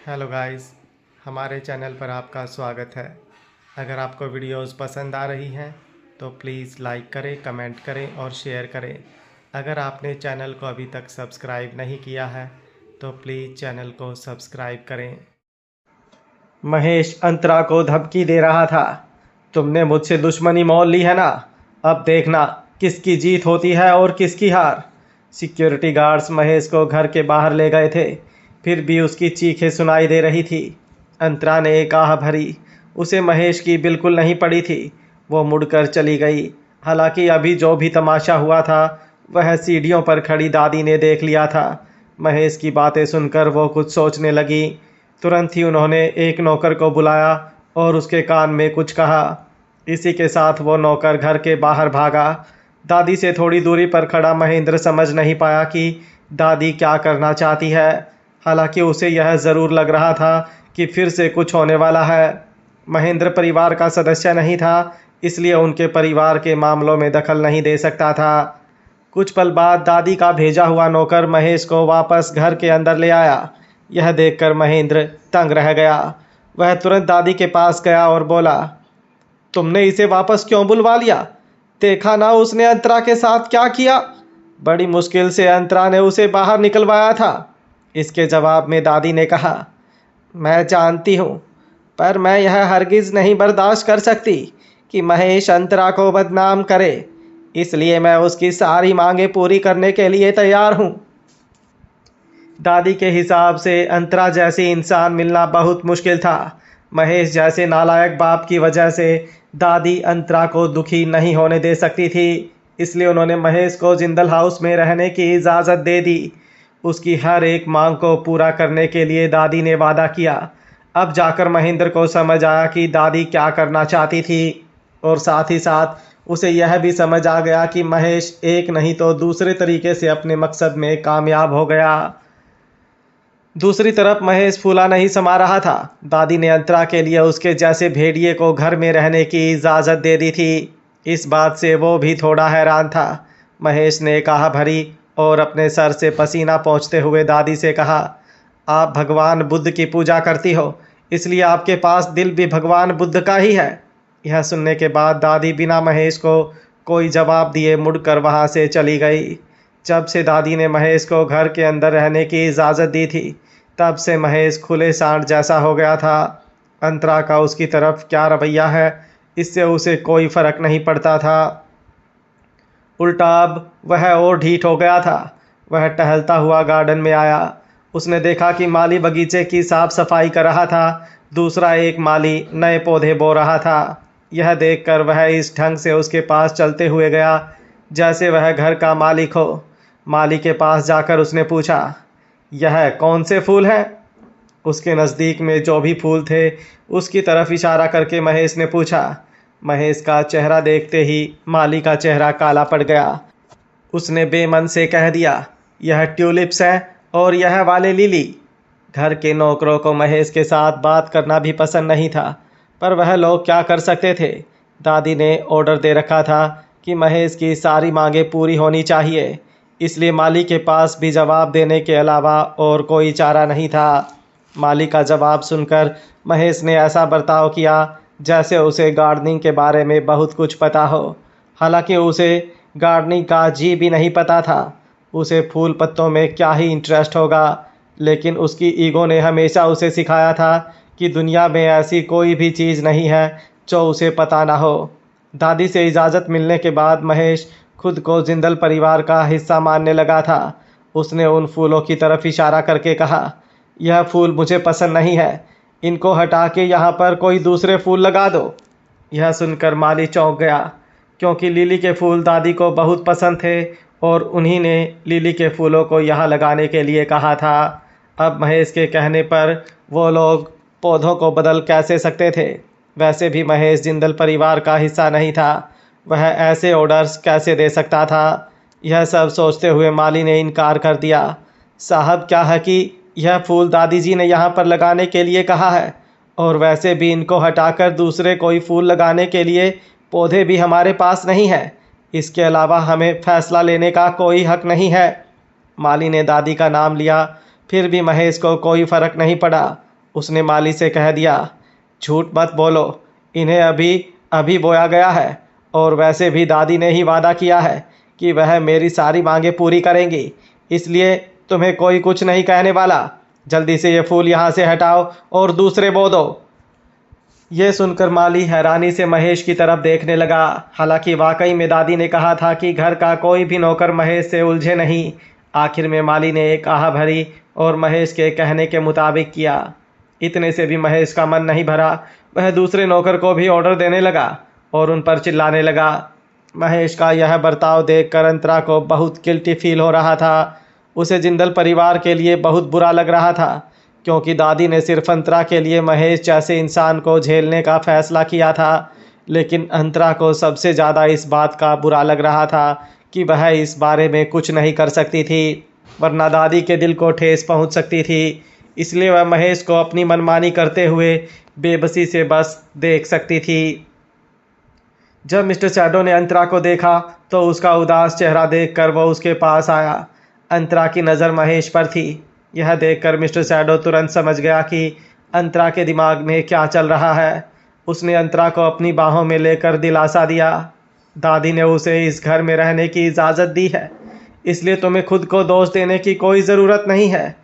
Hello guys, हमारे channel पर आपका स्वागत है। अगर आपको वीडियोस पसंद आ रही हैं तो प्लीज़ लाइक करें, कमेंट करें और शेयर करें। अगर आपने चैनल को अभी तक सब्सक्राइब नहीं किया है तो प्लीज़ चैनल को सब्सक्राइब करें। महेश अंतरा को धमकी दे रहा था। तुमने मुझसे दुश्मनी मोल ली है ना, अब देखना किसकी जीत होती है और किसकी हार। सिक्योरिटी गार्ड्स महेश को घर के बाहर ले गए थे, फिर भी उसकी चीखें सुनाई दे रही थी। अंतरा ने एक आह भरी, उसे महेश की बिल्कुल नहीं पड़ी थी। वो मुड़कर चली गई। हालांकि अभी जो भी तमाशा हुआ था वह सीढ़ियों पर खड़ी दादी ने देख लिया था। महेश की बातें सुनकर वो कुछ सोचने लगी। तुरंत ही उन्होंने एक नौकर को बुलाया और उसके कान में कुछ कहा। इसी के साथ वो नौकर घर के बाहर भागा। दादी से थोड़ी दूरी पर खड़ा महेंद्र समझ नहीं पाया कि दादी क्या करना चाहती है। हालांकि उसे यह ज़रूर लग रहा था कि फिर से कुछ होने वाला है। महेंद्र परिवार का सदस्य नहीं था, इसलिए उनके परिवार के मामलों में दखल नहीं दे सकता था। कुछ पल बाद दादी का भेजा हुआ नौकर महेश को वापस घर के अंदर ले आया। यह देखकर महेंद्र तंग रह गया। वह तुरंत दादी के पास गया और बोला, तुमने इसे वापस क्यों बुलवा लिया? देखा ना उसने अंतरा के साथ क्या किया? बड़ी मुश्किल से अंतरा ने उसे बाहर निकलवाया था। इसके जवाब में दादी ने कहा, मैं जानती हूँ, पर मैं यह हरगिज़ नहीं बर्दाश्त कर सकती कि महेश अंतरा को बदनाम करे। इसलिए मैं उसकी सारी मांगें पूरी करने के लिए तैयार हूँ। दादी के हिसाब से अंतरा जैसी इंसान मिलना बहुत मुश्किल था। महेश जैसे नालायक बाप की वजह से दादी अंतरा को दुखी नहीं होने दे सकती थी। इसलिए उन्होंने महेश को जिंदल हाउस में रहने की इजाज़त दे दी। उसकी हर एक मांग को पूरा करने के लिए दादी ने वादा किया। अब जाकर महेंद्र को समझ आया कि दादी क्या करना चाहती थी, और साथ ही साथ उसे यह भी समझ आ गया कि महेश एक नहीं तो दूसरे तरीके से अपने मकसद में कामयाब हो गया। दूसरी तरफ महेश फूला नहीं समा रहा था। दादी ने अंतरा के लिए उसके जैसे भेड़िए को घर में रहने की इजाज़त दे दी थी। इस बात से वो भी थोड़ा हैरान था। महेश ने कहा भरी और अपने सर से पसीना पोंछते हुए दादी से कहा, आप भगवान बुद्ध की पूजा करती हो, इसलिए आपके पास दिल भी भगवान बुद्ध का ही है। यह सुनने के बाद दादी बिना महेश को कोई जवाब दिए मुड़कर वहाँ से चली गई। जब से दादी ने महेश को घर के अंदर रहने की इजाज़त दी थी, तब से महेश खुले सांड जैसा हो गया था। अंतरा का उसकी तरफ क्या रवैया है, इससे उसे कोई फर्क नहीं पड़ता था। उल्टा अब वह और ढीठ हो गया था। वह टहलता हुआ गार्डन में आया। उसने देखा कि माली बगीचे की साफ सफाई कर रहा था, दूसरा एक माली नए पौधे बो रहा था। यह देखकर वह इस ढंग से उसके पास चलते हुए गया जैसे वह घर का मालिक हो। माली के पास जाकर उसने पूछा, यह कौन से फूल हैं? उसके नज़दीक में जो भी फूल थे उसकी तरफ इशारा करके महेश ने पूछा। महेश का चेहरा देखते ही माली का चेहरा काला पड़ गया। उसने बेमन से कह दिया, यह ट्यूलिप्स हैं और यह वाले लिली। घर के नौकरों को महेश के साथ बात करना भी पसंद नहीं था, पर वह लोग क्या कर सकते थे। दादी ने ऑर्डर दे रखा था कि महेश की सारी मांगें पूरी होनी चाहिए, इसलिए माली के पास भी जवाब देने के अलावा और कोई चारा नहीं था। माली का जवाब सुनकर महेश ने ऐसा बर्ताव किया जैसे उसे गार्डनिंग के बारे में बहुत कुछ पता हो। हालांकि उसे गार्डनिंग का जी भी नहीं पता था। उसे फूल पत्तों में क्या ही इंटरेस्ट होगा, लेकिन उसकी ईगो ने हमेशा उसे सिखाया था कि दुनिया में ऐसी कोई भी चीज़ नहीं है जो उसे पता ना हो। दादी से इजाज़त मिलने के बाद महेश खुद को जिंदल परिवार का हिस्सा मानने लगा था। उसने उन फूलों की तरफ इशारा करके कहा, यह फूल मुझे पसंद नहीं है, इनको हटा के यहाँ पर कोई दूसरे फूल लगा दो। यह सुनकर माली चौंक गया, क्योंकि लिली के फूल दादी को बहुत पसंद थे और उन्हीं ने लिली के फूलों को यहाँ लगाने के लिए कहा था। अब महेश के कहने पर वो लोग पौधों को बदल कैसे सकते थे? वैसे भी महेश जिंदल परिवार का हिस्सा नहीं था, वह ऐसे ऑर्डर्स कैसे दे सकता था? यह सब सोचते हुए माली ने इनकार कर दिया। साहब, क्या है कि यह फूल दादी जी ने यहाँ पर लगाने के लिए कहा है, और वैसे भी इनको हटाकर दूसरे कोई फूल लगाने के लिए पौधे भी हमारे पास नहीं है। इसके अलावा हमें फैसला लेने का कोई हक नहीं है। माली ने दादी का नाम लिया, फिर भी महेश को कोई फर्क नहीं पड़ा। उसने माली से कह दिया, झूठ मत बोलो, इन्हें अभी अभी बोया गया है और वैसे भी दादी ने ही वादा किया है कि वह मेरी सारी मांगें पूरी करेंगी, इसलिए तुम्हें कोई कुछ नहीं कहने वाला। जल्दी से ये फूल यहाँ से हटाओ और दूसरे बो दो। ये सुनकर माली हैरानी से महेश की तरफ देखने लगा। हालांकि वाकई में दादी ने कहा था कि घर का कोई भी नौकर महेश से उलझे नहीं। आखिर में माली ने एक आह भरी और महेश के कहने के मुताबिक किया। इतने से भी महेश का मन नहीं भरा। वह दूसरे नौकर को भी ऑर्डर देने लगा और उन पर चिल्लाने लगा। महेश का यह बर्ताव देखकर अंतरा को बहुत गिल्टी फील हो रहा था। उसे जिंदल परिवार के लिए बहुत बुरा लग रहा था, क्योंकि दादी ने सिर्फ अंतरा के लिए महेश जैसे इंसान को झेलने का फैसला किया था। लेकिन अंतरा को सबसे ज़्यादा इस बात का बुरा लग रहा था कि वह इस बारे में कुछ नहीं कर सकती थी, वरना दादी के दिल को ठेस पहुंच सकती थी। इसलिए वह महेश को अपनी मनमानी करते हुए बेबसी से बस देख सकती थी। जब मिस्टर शैडो ने अंतरा को देखा तो उसका उदास चेहरा देखकर वो उसके पास आया। अंतरा की नज़र महेश पर थी। यह देखकर मिस्टर शैडो तुरंत समझ गया कि अंतरा के दिमाग में क्या चल रहा है। उसने अंतरा को अपनी बाहों में लेकर दिलासा दिया। दादी ने उसे इस घर में रहने की इजाज़त दी है, इसलिए तुम्हें खुद को दोष देने की कोई ज़रूरत नहीं है।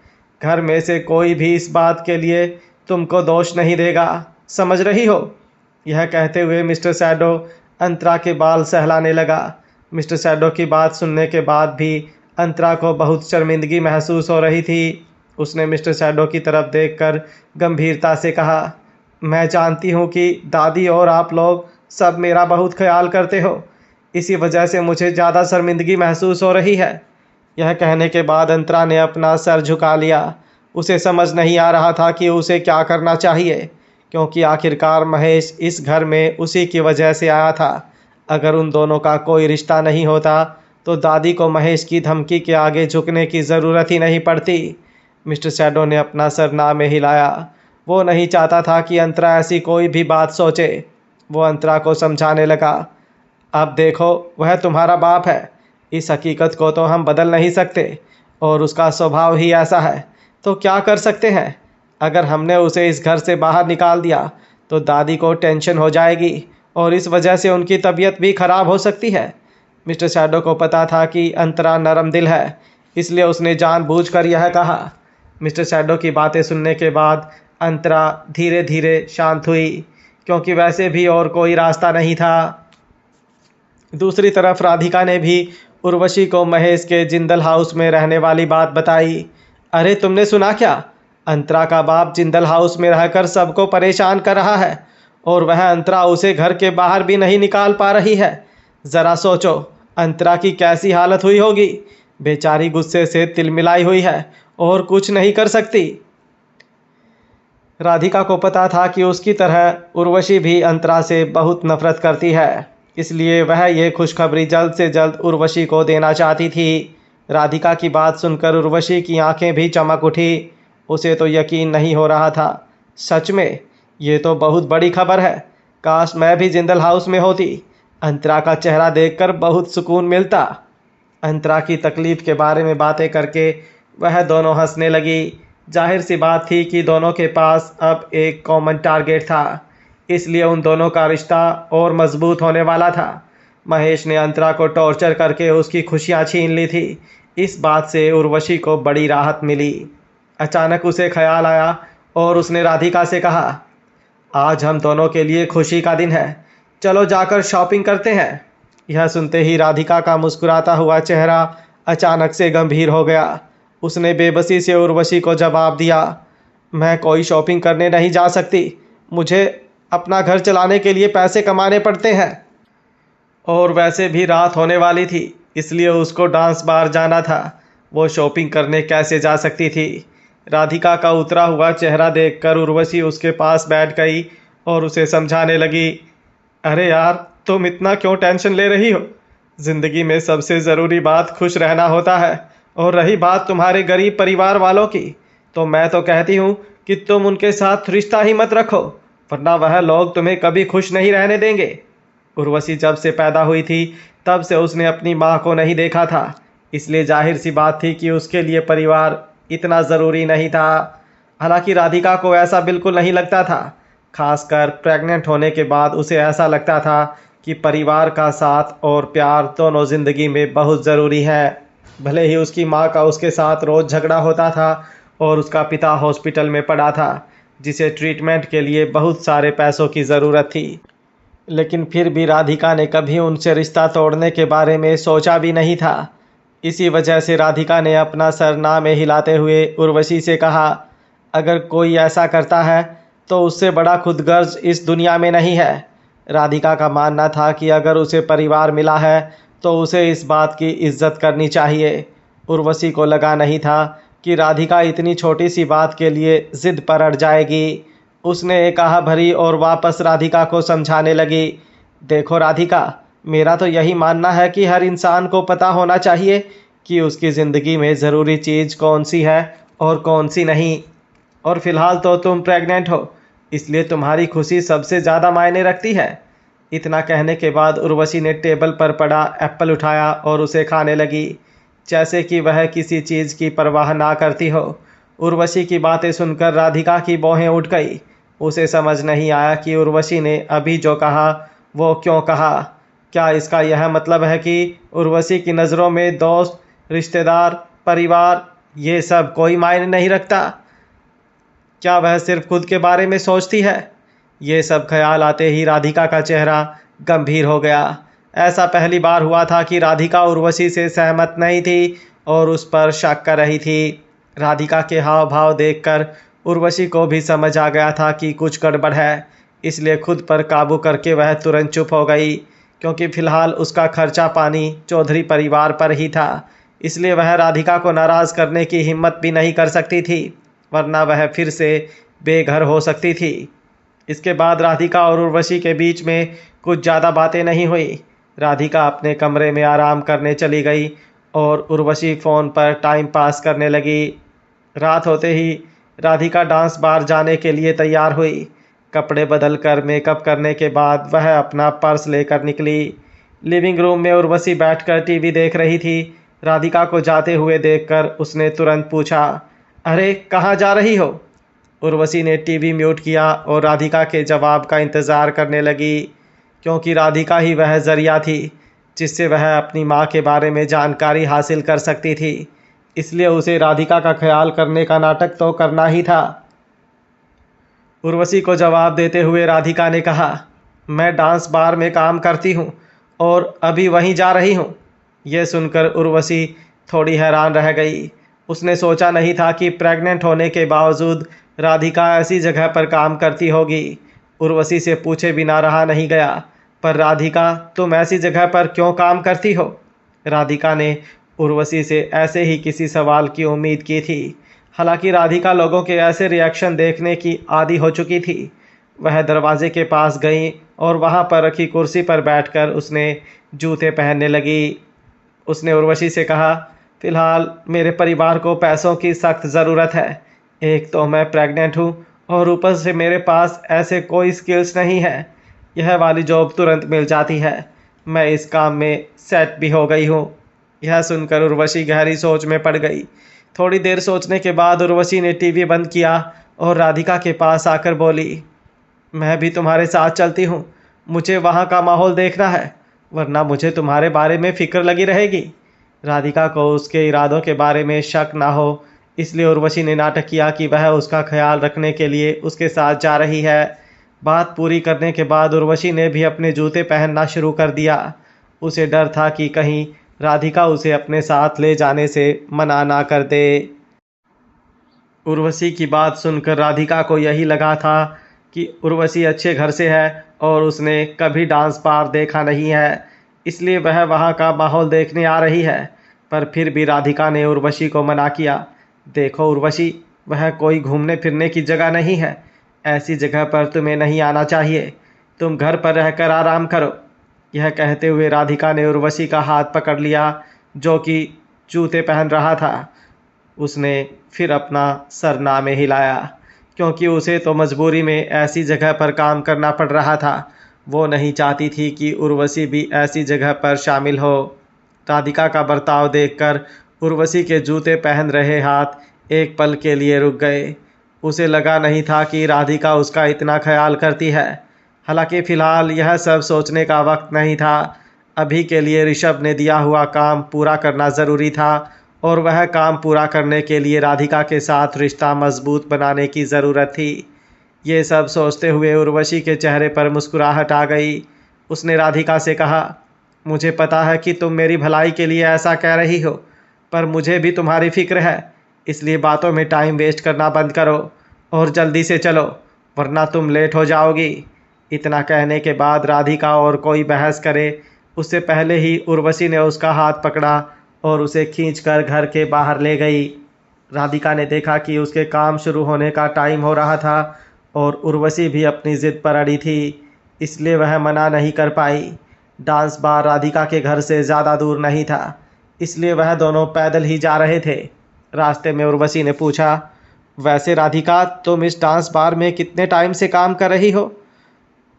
घर में से कोई भी इस बात के लिए तुमको दोष नहीं देगा, समझ रही हो? यह कहते हुए मिस्टर शैडो अंतरा के बाल सहलाने लगा। मिस्टर शैडो की बात सुनने के बाद भी अंतरा को बहुत शर्मिंदगी महसूस हो रही थी। उसने मिस्टर शैडो की तरफ देखकर गंभीरता से कहा, मैं जानती हूँ कि दादी और आप लोग सब मेरा बहुत ख्याल करते हो, इसी वजह से मुझे ज़्यादा शर्मिंदगी महसूस हो रही है। यह कहने के बाद अंतरा ने अपना सर झुका लिया। उसे समझ नहीं आ रहा था कि उसे क्या करना चाहिए, क्योंकि आखिरकार महेश इस घर में उसी की वजह से आया था। अगर उन दोनों का कोई रिश्ता नहीं होता तो दादी को महेश की धमकी के आगे झुकने की ज़रूरत ही नहीं पड़ती। मिस्टर शैडो ने अपना सर ना में हिलाया। वो नहीं चाहता था कि अंतरा ऐसी कोई भी बात सोचे। वो अंतरा को समझाने लगा, अब देखो, वह तुम्हारा बाप है, इस हकीकत को तो हम बदल नहीं सकते और उसका स्वभाव ही ऐसा है, तो क्या कर सकते हैं? अगर हमने उसे इस घर से बाहर निकाल दिया तो दादी को टेंशन हो जाएगी और इस वजह से उनकी तबीयत भी खराब हो सकती है। मिस्टर शैडो को पता था कि अंतरा नरम दिल है, इसलिए उसने जानबूझकर यह कहा। मिस्टर शैडो की बातें सुनने के बाद अंतरा धीरे धीरे शांत हुई, क्योंकि वैसे भी और कोई रास्ता नहीं था। दूसरी तरफ राधिका ने भी उर्वशी को महेश के जिंदल हाउस में रहने वाली बात बताई। अरे तुमने सुना क्या? अंतरा का बाप जिंदल हाउस में रहकर सबको परेशान कर रहा है और वह अंतरा उसे घर के बाहर भी नहीं निकाल पा रही है। ज़रा सोचो अंतरा की कैसी हालत हुई होगी। बेचारी गुस्से से तिलमिलाई हुई है और कुछ नहीं कर सकती। राधिका को पता था कि उसकी तरह उर्वशी भी अंतरा से बहुत नफरत करती है, इसलिए वह ये खुशखबरी जल्द से जल्द उर्वशी को देना चाहती थी। राधिका की बात सुनकर उर्वशी की आंखें भी चमक उठी। उसे तो यकीन नहीं हो रहा था। सच में ये तो बहुत बड़ी खबर है। काश मैं भी जिंदल हाउस में होती। अंतरा का चेहरा देखकर बहुत सुकून मिलता। अंतरा की तकलीफ के बारे में बातें करके वह दोनों हंसने लगी। जाहिर सी बात थी कि दोनों के पास अब एक कॉमन टारगेट था, इसलिए उन दोनों का रिश्ता और मजबूत होने वाला था। महेश ने अंतरा को टॉर्चर करके उसकी खुशियां छीन ली थी। इस बात से उर्वशी को बड़ी राहत मिली। अचानक उसे ख्याल आया और उसने राधिका से कहा, आज हम दोनों के लिए खुशी का दिन है, चलो जाकर शॉपिंग करते हैं। यह सुनते ही राधिका का मुस्कुराता हुआ चेहरा अचानक से गंभीर हो गया। उसने बेबसी से उर्वशी को जवाब दिया, मैं कोई शॉपिंग करने नहीं जा सकती, मुझे अपना घर चलाने के लिए पैसे कमाने पड़ते हैं। और वैसे भी रात होने वाली थी, इसलिए उसको डांस बार जाना था। वो शॉपिंग करने कैसे जा सकती थी? राधिका का उतरा हुआ चेहरा देखकर उर्वशी उसके पास बैठ गई और उसे समझाने लगी, अरे यार, तुम इतना क्यों टेंशन ले रही हो? ज़िंदगी में सबसे ज़रूरी बात खुश रहना होता है। और रही बात तुम्हारे गरीब परिवार वालों की, तो मैं तो कहती हूँ कि तुम उनके साथ रिश्ता ही मत रखो, वरना वह लोग तुम्हें कभी खुश नहीं रहने देंगे। उर्वशी जब से पैदा हुई थी तब से उसने अपनी माँ को नहीं देखा था, इसलिए जाहिर सी बात थी कि उसके लिए परिवार इतना ज़रूरी नहीं था। हालांकि राधिका को ऐसा बिल्कुल नहीं लगता था। खासकर प्रेग्नेंट होने के बाद उसे ऐसा लगता था कि परिवार का साथ और प्यार दोनों जिंदगी में बहुत ज़रूरी है। भले ही उसकी माँ का उसके साथ रोज़ झगड़ा होता था और उसका पिता हॉस्पिटल में पड़ा था, जिसे ट्रीटमेंट के लिए बहुत सारे पैसों की ज़रूरत थी, लेकिन फिर भी राधिका ने कभी उनसे रिश्ता तोड़ने के बारे में सोचा भी नहीं था। इसी वजह से राधिका ने अपना सर ना में हिलाते हुए उर्वशी से कहा, अगर कोई ऐसा करता है तो उससे बड़ा खुदगर्ज इस दुनिया में नहीं है। राधिका का मानना था कि अगर उसे परिवार मिला है तो उसे इस बात की इज्जत करनी चाहिए। उर्वशी को लगा नहीं था कि राधिका इतनी छोटी सी बात के लिए ज़िद पर अड़ जाएगी। उसने एक आह भरी और वापस राधिका को समझाने लगी, देखो राधिका, मेरा तो यही मानना है कि हर इंसान को पता होना चाहिए कि उसकी ज़िंदगी में ज़रूरी चीज़ कौन सी है और कौन सी नहीं। और फिलहाल तो तुम प्रेग्नेंट हो, इसलिए तुम्हारी खुशी सबसे ज़्यादा मायने रखती है। इतना कहने के बाद उर्वशी ने टेबल पर पड़ा एप्पल उठाया और उसे खाने लगी, जैसे कि वह किसी चीज़ की परवाह ना करती हो। उर्वशी की बातें सुनकर राधिका की भौहें उठ गई। उसे समझ नहीं आया कि उर्वशी ने अभी जो कहा वो क्यों कहा। क्या इसका यह मतलब है कि उर्वशी की नज़रों में दोस्त, रिश्तेदार, परिवार ये सब कोई मायने नहीं रखता? क्या वह सिर्फ खुद के बारे में सोचती है? ये सब ख्याल आते ही राधिका का चेहरा गंभीर हो गया। ऐसा पहली बार हुआ था कि राधिका उर्वशी से सहमत नहीं थी और उस पर शक कर रही थी। राधिका के हाव भाव देखकर उर्वशी को भी समझ आ गया था कि कुछ गड़बड़ है, इसलिए खुद पर काबू करके वह तुरंत चुप हो गई, क्योंकि फिलहाल उसका खर्चा पानी चौधरी परिवार पर ही था। इसलिए वह राधिका को नाराज़ करने की हिम्मत भी नहीं कर सकती थी, वरना वह फिर से बेघर हो सकती थी। इसके बाद राधिका और उर्वशी के बीच में कुछ ज़्यादा बातें नहीं हुई। राधिका अपने कमरे में आराम करने चली गई और उर्वशी फ़ोन पर टाइम पास करने लगी। रात होते ही राधिका डांस बार जाने के लिए तैयार हुई। कपड़े बदलकर मेकअप करने के बाद वह अपना पर्स लेकर निकली। लिविंग रूम में उर्वशी बैठकर टीवी देख रही थी। राधिका को जाते हुए देखकर उसने तुरंत पूछा, अरे कहाँ जा रही हो? उर्वशी ने टीवी म्यूट किया और राधिका के जवाब का इंतज़ार करने लगी, क्योंकि राधिका ही वह ज़रिया थी जिससे वह अपनी माँ के बारे में जानकारी हासिल कर सकती थी। इसलिए उसे राधिका का ख्याल करने का नाटक तो करना ही था। उर्वशी को जवाब देते हुए राधिका ने कहा, मैं डांस बार में काम करती हूँ और अभी वहीं जा रही हूँ। यह सुनकर उर्वशी थोड़ी हैरान रह गई। उसने सोचा नहीं था कि प्रेग्नेंट होने के बावजूद राधिका ऐसी जगह पर काम करती होगी। उर्वशी से पूछे बिना रहा नहीं गया, पर राधिका, तुम ऐसी जगह पर क्यों काम करती हो? राधिका ने उर्वशी से ऐसे ही किसी सवाल की उम्मीद की थी। हालांकि राधिका लोगों के ऐसे रिएक्शन देखने की आदी हो चुकी थी। वह दरवाजे के पास गई और वहां पर रखी कुर्सी पर बैठकर उसने जूते पहनने लगी। उसने उर्वशी से कहा, फ़िलहाल मेरे परिवार को पैसों की सख्त ज़रूरत है। एक तो मैं प्रेग्नेंट हूँ और ऊपर से मेरे पास ऐसे कोई स्किल्स नहीं है। यह वाली जॉब तुरंत मिल जाती है। मैं इस काम में सेट भी हो गई हूँ। यह सुनकर उर्वशी गहरी सोच में पड़ गई। थोड़ी देर सोचने के बाद उर्वशी ने टीवी बंद किया और राधिका के पास आकर बोली, मैं भी तुम्हारे साथ चलती हूँ। मुझे वहाँ का माहौल देखना है, वरना मुझे तुम्हारे बारे में फ़िक्र लगी रहेगी। राधिका को उसके इरादों के बारे में शक ना हो, इसलिए उर्वशी ने नाटक किया कि वह उसका ख्याल रखने के लिए उसके साथ जा रही है। बात पूरी करने के बाद उर्वशी ने भी अपने जूते पहनना शुरू कर दिया। उसे डर था कि कहीं राधिका उसे अपने साथ ले जाने से मना ना कर दे। उर्वशी की बात सुनकर राधिका को यही लगा था कि उर्वशी अच्छे घर से है और उसने कभी डांस बार देखा नहीं है, इसलिए वह वहाँ का माहौल देखने आ रही है। पर फिर भी राधिका ने उर्वशी को मना किया, देखो उर्वशी, वह कोई घूमने फिरने की जगह नहीं है। ऐसी जगह पर तुम्हें नहीं आना चाहिए। तुम घर पर रहकर आराम करो। यह कहते हुए राधिका ने उर्वशी का हाथ पकड़ लिया, जो कि जूते पहन रहा था। उसने फिर अपना सर ना में हिलाया, क्योंकि उसे तो मजबूरी में ऐसी जगह पर काम करना पड़ रहा था। वो नहीं चाहती थी कि उर्वशी भी ऐसी जगह पर शामिल हो। राधिका का बर्ताव देखकर उर्वशी के जूते पहन रहे हाथ एक पल के लिए रुक गए। उसे लगा नहीं था कि राधिका उसका इतना ख्याल करती है। हालांकि फ़िलहाल यह सब सोचने का वक्त नहीं था। अभी के लिए ऋषभ ने दिया हुआ काम पूरा करना ज़रूरी था और वह काम पूरा करने के लिए राधिका के साथ रिश्ता मजबूत बनाने की ज़रूरत थी। ये सब सोचते हुए उर्वशी के चेहरे पर मुस्कुराहट आ गई। उसने राधिका से कहा, मुझे पता है कि तुम मेरी भलाई के लिए ऐसा कह रही हो, पर मुझे भी तुम्हारी फिक्र है, इसलिए बातों में टाइम वेस्ट करना बंद करो और जल्दी से चलो, वरना तुम लेट हो जाओगी। इतना कहने के बाद राधिका और कोई बहस करे उससे पहले ही उर्वशी ने उसका हाथ पकड़ा और उसे खींचकर घर के बाहर ले गई। राधिका ने देखा कि उसके काम शुरू होने का टाइम हो रहा था और उर्वशी भी अपनी ज़िद पर अड़ी थी, इसलिए वह मना नहीं कर पाई। डांस बार राधिका के घर से ज़्यादा दूर नहीं था, इसलिए वह दोनों पैदल ही जा रहे थे। रास्ते में उर्वशी ने पूछा, वैसे राधिका तुम इस डांस बार में कितने टाइम से काम कर रही हो?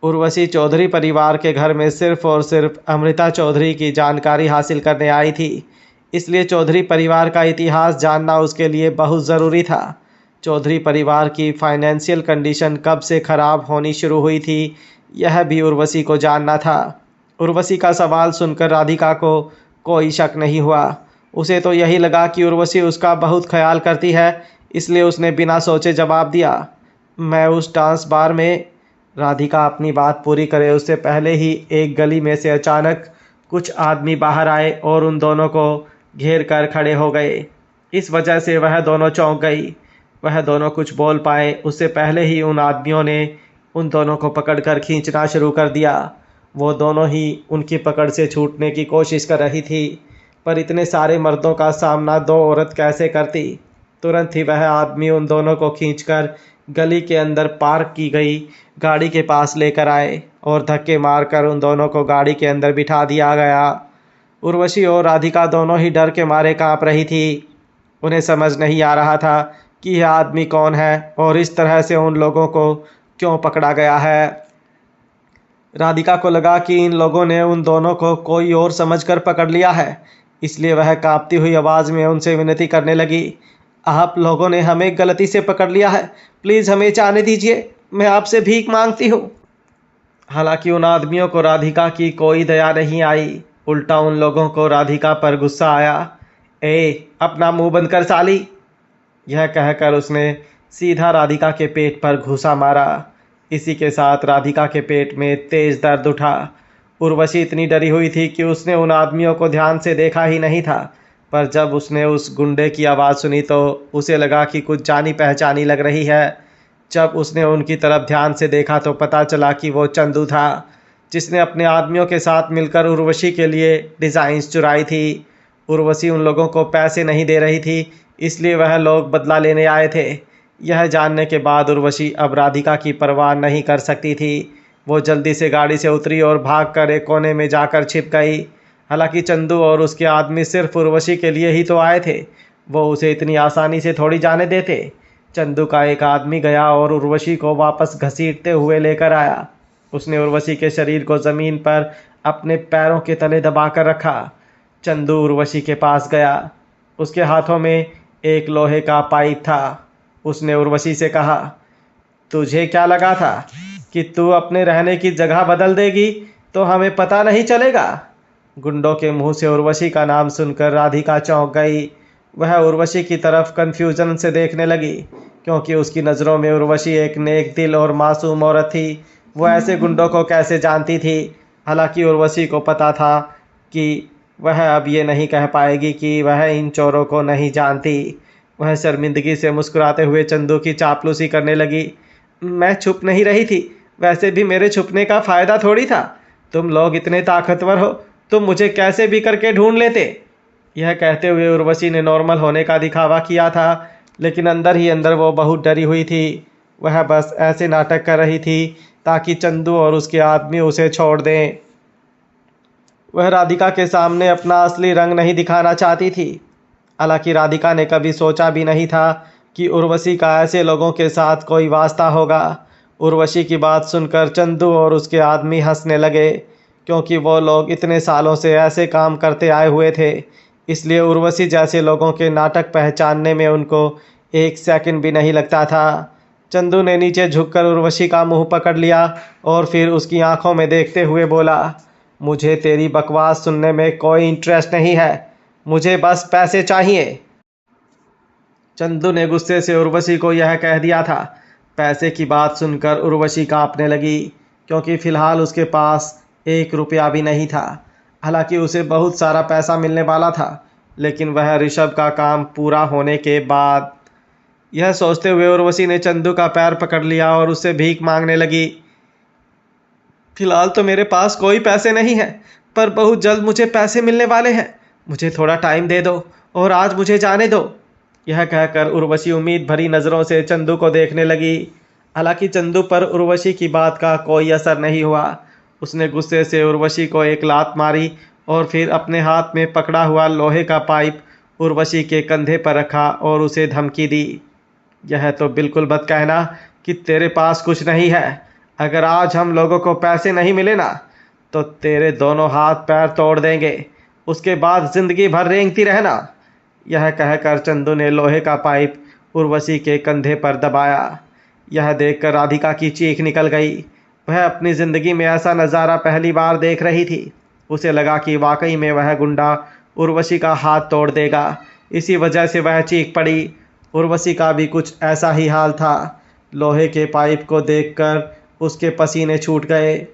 उर्वशी चौधरी परिवार के घर में सिर्फ और सिर्फ अमृता चौधरी की जानकारी हासिल करने आई थी, इसलिए चौधरी परिवार का इतिहास जानना उसके लिए बहुत ज़रूरी था। चौधरी परिवार की फाइनेंशियल कंडीशन कब से ख़राब होनी शुरू हुई थी, यह भी उर्वशी को जानना था। उर्वशी का सवाल सुनकर राधिका को कोई शक नहीं हुआ। उसे तो यही लगा कि उर्वशी उसका बहुत ख्याल करती है, इसलिए उसने बिना सोचे जवाब दिया, मैं उस डांस बार में। राधिका अपनी बात पूरी करे उससे पहले ही एक गली में से अचानक कुछ आदमी बाहर आए और उन दोनों को घेर कर खड़े हो गए। इस वजह से वह दोनों चौंक गई। वह दोनों कुछ बोल पाए उससे पहले ही उन आदमियों ने उन दोनों को पकड़कर खींचना शुरू कर दिया। वो दोनों ही उनकी पकड़ से छूटने की कोशिश कर रही थी, पर इतने सारे मर्दों का सामना दो औरत कैसे करती। तुरंत ही वह आदमी उन दोनों को खींचकर गली के अंदर पार्क की गई गाड़ी के पास लेकर आए और धक्के मारकर उन दोनों को गाड़ी के अंदर बिठा दिया गया। उर्वशी और राधिका दोनों ही डर के मारे कांप रही थी। उन्हें समझ नहीं आ रहा था कि यह आदमी कौन है और इस तरह से उन लोगों को क्यों पकड़ा गया है। राधिका को लगा कि इन लोगों ने उन दोनों को कोई और समझकर पकड़ लिया है, इसलिए वह कांपती हुई आवाज़ में उनसे विनती करने लगी, आप लोगों ने हमें गलती से पकड़ लिया है, प्लीज़ हमें जाने दीजिए, मैं आपसे भीख मांगती हूँ। हालांकि उन आदमियों को राधिका की कोई दया नहीं आई, उल्टा उन लोगों को राधिका पर गुस्सा आया। अपना मुंह बंद कर साली, यह कहकर उसने सीधा राधिका के पेट पर घूंसा मारा। इसी के साथ राधिका के पेट में तेज दर्द उठा। उर्वशी इतनी डरी हुई थी कि उसने उन आदमियों को ध्यान से देखा ही नहीं था, पर जब उसने उस गुंडे की आवाज़ सुनी तो उसे लगा कि कुछ जानी पहचानी लग रही है। जब उसने उनकी तरफ ध्यान से देखा तो पता चला कि वो चंदू था, जिसने अपने आदमियों के साथ मिलकर उर्वशी के लिए डिज़ाइंस चुराई थी। उर्वशी उन लोगों को पैसे नहीं दे रही थी, इसलिए वह लोग बदला लेने आए थे। यह जानने के बाद उर्वशी अब राधिका की परवाह नहीं कर सकती थी। वो जल्दी से गाड़ी से उतरी और भागकर एक कोने में जाकर छिप गई। हालांकि चंदू और उसके आदमी सिर्फ उर्वशी के लिए ही तो आए थे, वो उसे इतनी आसानी से थोड़ी जाने देते। चंदू का एक आदमी गया और उर्वशी को वापस घसीटते हुए लेकर आया। उसने उर्वशी के शरीर को ज़मीन पर अपने पैरों के तले दबाकर रखा। चंदू उर्वशी के पास गया। उसके हाथों में एक लोहे का पाइप था। उसने उर्वशी से कहा, तुझे क्या लगा था कि तू अपने रहने की जगह बदल देगी तो हमें पता नहीं चलेगा? गुंडों के मुंह से उर्वशी का नाम सुनकर राधिका चौंक गई। वह उर्वशी की तरफ कन्फ्यूजन से देखने लगी, क्योंकि उसकी नज़रों में उर्वशी एक नेक दिल और मासूम औरत थी। वो ऐसे गुंडों को कैसे जानती थी? हालांकि उर्वशी को पता था कि वह अब ये नहीं कह पाएगी कि वह इन चोरों को नहीं जानती। वह शर्मिंदगी से मुस्कुराते हुए चंदू की चापलूसी करने लगी। मैं छुप नहीं रही थी, वैसे भी मेरे छुपने का फ़ायदा थोड़ी था। तुम लोग इतने ताकतवर हो, तुम मुझे कैसे भी करके ढूंढ लेते। यह कहते हुए उर्वशी ने नॉर्मल होने का दिखावा किया था, लेकिन अंदर ही अंदर वो बहुत डरी हुई थी। वह बस ऐसे नाटक कर रही थी ताकि चंदू और उसके आदमी उसे छोड़ दें। वह राधिका के सामने अपना असली रंग नहीं दिखाना चाहती थी। हालांकि राधिका ने कभी सोचा भी नहीं था कि उर्वशी का ऐसे लोगों के साथ कोई वास्ता होगा। उर्वशी की बात सुनकर चंदू और उसके आदमी हंसने लगे, क्योंकि वो लोग इतने सालों से ऐसे काम करते आए हुए थे, इसलिए उर्वशी जैसे लोगों के नाटक पहचानने में उनको एक सेकंड भी नहीं लगता था। चंदू ने नीचे झुककर उर्वशी का मुंह पकड़ लिया और फिर उसकी आंखों में देखते हुए बोला, मुझे तेरी बकवास सुनने में कोई इंटरेस्ट नहीं है, मुझे बस पैसे चाहिए। चंदू ने गुस्से से उर्वशी को यह कह दिया था। पैसे की बात सुनकर उर्वशी कांपने लगी, क्योंकि फिलहाल उसके पास 1 रुपया भी नहीं था। हालांकि उसे बहुत सारा पैसा मिलने वाला था, लेकिन वह ऋषभ का काम पूरा होने के बाद। यह सोचते हुए उर्वशी ने चंदू का पैर पकड़ लिया और उससे भीख मांगने लगी। फिलहाल तो मेरे पास कोई पैसे नहीं है, पर बहुत जल्द मुझे पैसे मिलने वाले हैं। मुझे थोड़ा टाइम दे दो और आज मुझे जाने दो। यह कहकर उर्वशी उम्मीद भरी नज़रों से चंदू को देखने लगी। हालांकि चंदू पर उर्वशी की बात का कोई असर नहीं हुआ। उसने गुस्से से उर्वशी को एक लात मारी और फिर अपने हाथ में पकड़ा हुआ लोहे का पाइप उर्वशी के कंधे पर रखा और उसे धमकी दी। यह तो बिल्कुल मत कहना कि तेरे पास कुछ नहीं है। अगर आज हम लोगों को पैसे नहीं मिले ना, तो तेरे दोनों हाथ पैर तोड़ देंगे। उसके बाद जिंदगी भर रेंगती रहना। यह कहकर चंदू ने लोहे का पाइप उर्वशी के कंधे पर दबाया। यह देखकर राधिका की चीख निकल गई। वह अपनी ज़िंदगी में ऐसा नज़ारा पहली बार देख रही थी। उसे लगा कि वाकई में वह गुंडा उर्वशी का हाथ तोड़ देगा। इसी वजह से वह चीख पड़ी। उर्वशी का भी कुछ ऐसा ही हाल था। लोहे के पाइप को देखकर उसके पसीने छूट गए।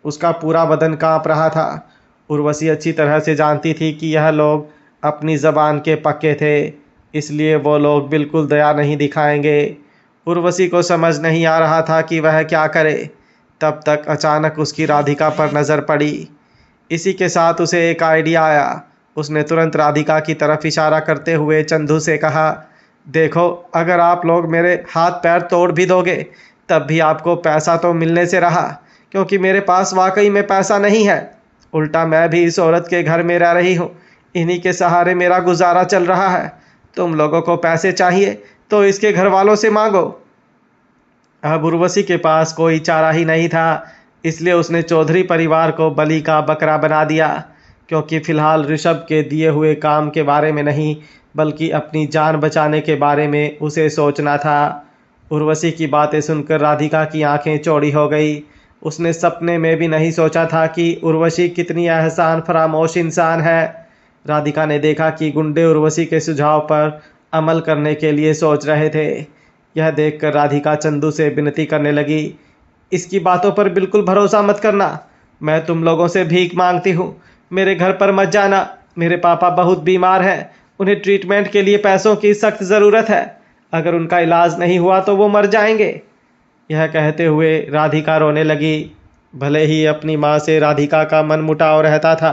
उसका पूरा बदन कांप रहा था। उर्वशी अच्छी तरह से जानती थी कि यह लोग अपनी ज़बान के पक्के थे, इसलिए वो लोग बिल्कुल दया नहीं दिखाएंगे। उर्वशी को समझ नहीं आ रहा था कि वह क्या करे। तब तक अचानक उसकी राधिका पर नज़र पड़ी। इसी के साथ उसे एक आइडिया आया। उसने तुरंत राधिका की तरफ इशारा करते हुए चंदू से कहा, देखो, अगर आप लोग मेरे हाथ पैर तोड़ भी दोगे तब भी आपको पैसा तो मिलने से रहा, क्योंकि मेरे पास वाकई में पैसा नहीं है। उल्टा मैं भी इस औरत के घर में रह रही हूँ। इन्हीं के सहारे मेरा गुजारा चल रहा है। तुम लोगों को पैसे चाहिए तो इसके घर वालों से मांगो। अब उर्वशी के पास कोई चारा ही नहीं था, इसलिए उसने चौधरी परिवार को बलि का बकरा बना दिया, क्योंकि फिलहाल ऋषभ के दिए हुए काम के बारे में नहीं, बल्कि अपनी जान बचाने के बारे में उसे सोचना था। उर्वशी की बातें सुनकर राधिका की आंखें चौड़ी हो गई। उसने सपने में भी नहीं सोचा था कि उर्वशी कितनी एहसान फरामोश इंसान है। राधिका ने देखा कि गुंडे उर्वशी के सुझाव पर अमल करने के लिए सोच रहे थे। यह देखकर राधिका चंदू से विनती करने लगी, इसकी बातों पर बिल्कुल भरोसा मत करना। मैं तुम लोगों से भीख मांगती हूँ, मेरे घर पर मत जाना। मेरे पापा बहुत बीमार हैं, उन्हें ट्रीटमेंट के लिए पैसों की सख्त ज़रूरत है। अगर उनका इलाज नहीं हुआ तो वो मर जाएंगे। यह कहते हुए राधिका रोने लगी। भले ही अपनी माँ से राधिका का मनमुटाव रहता था,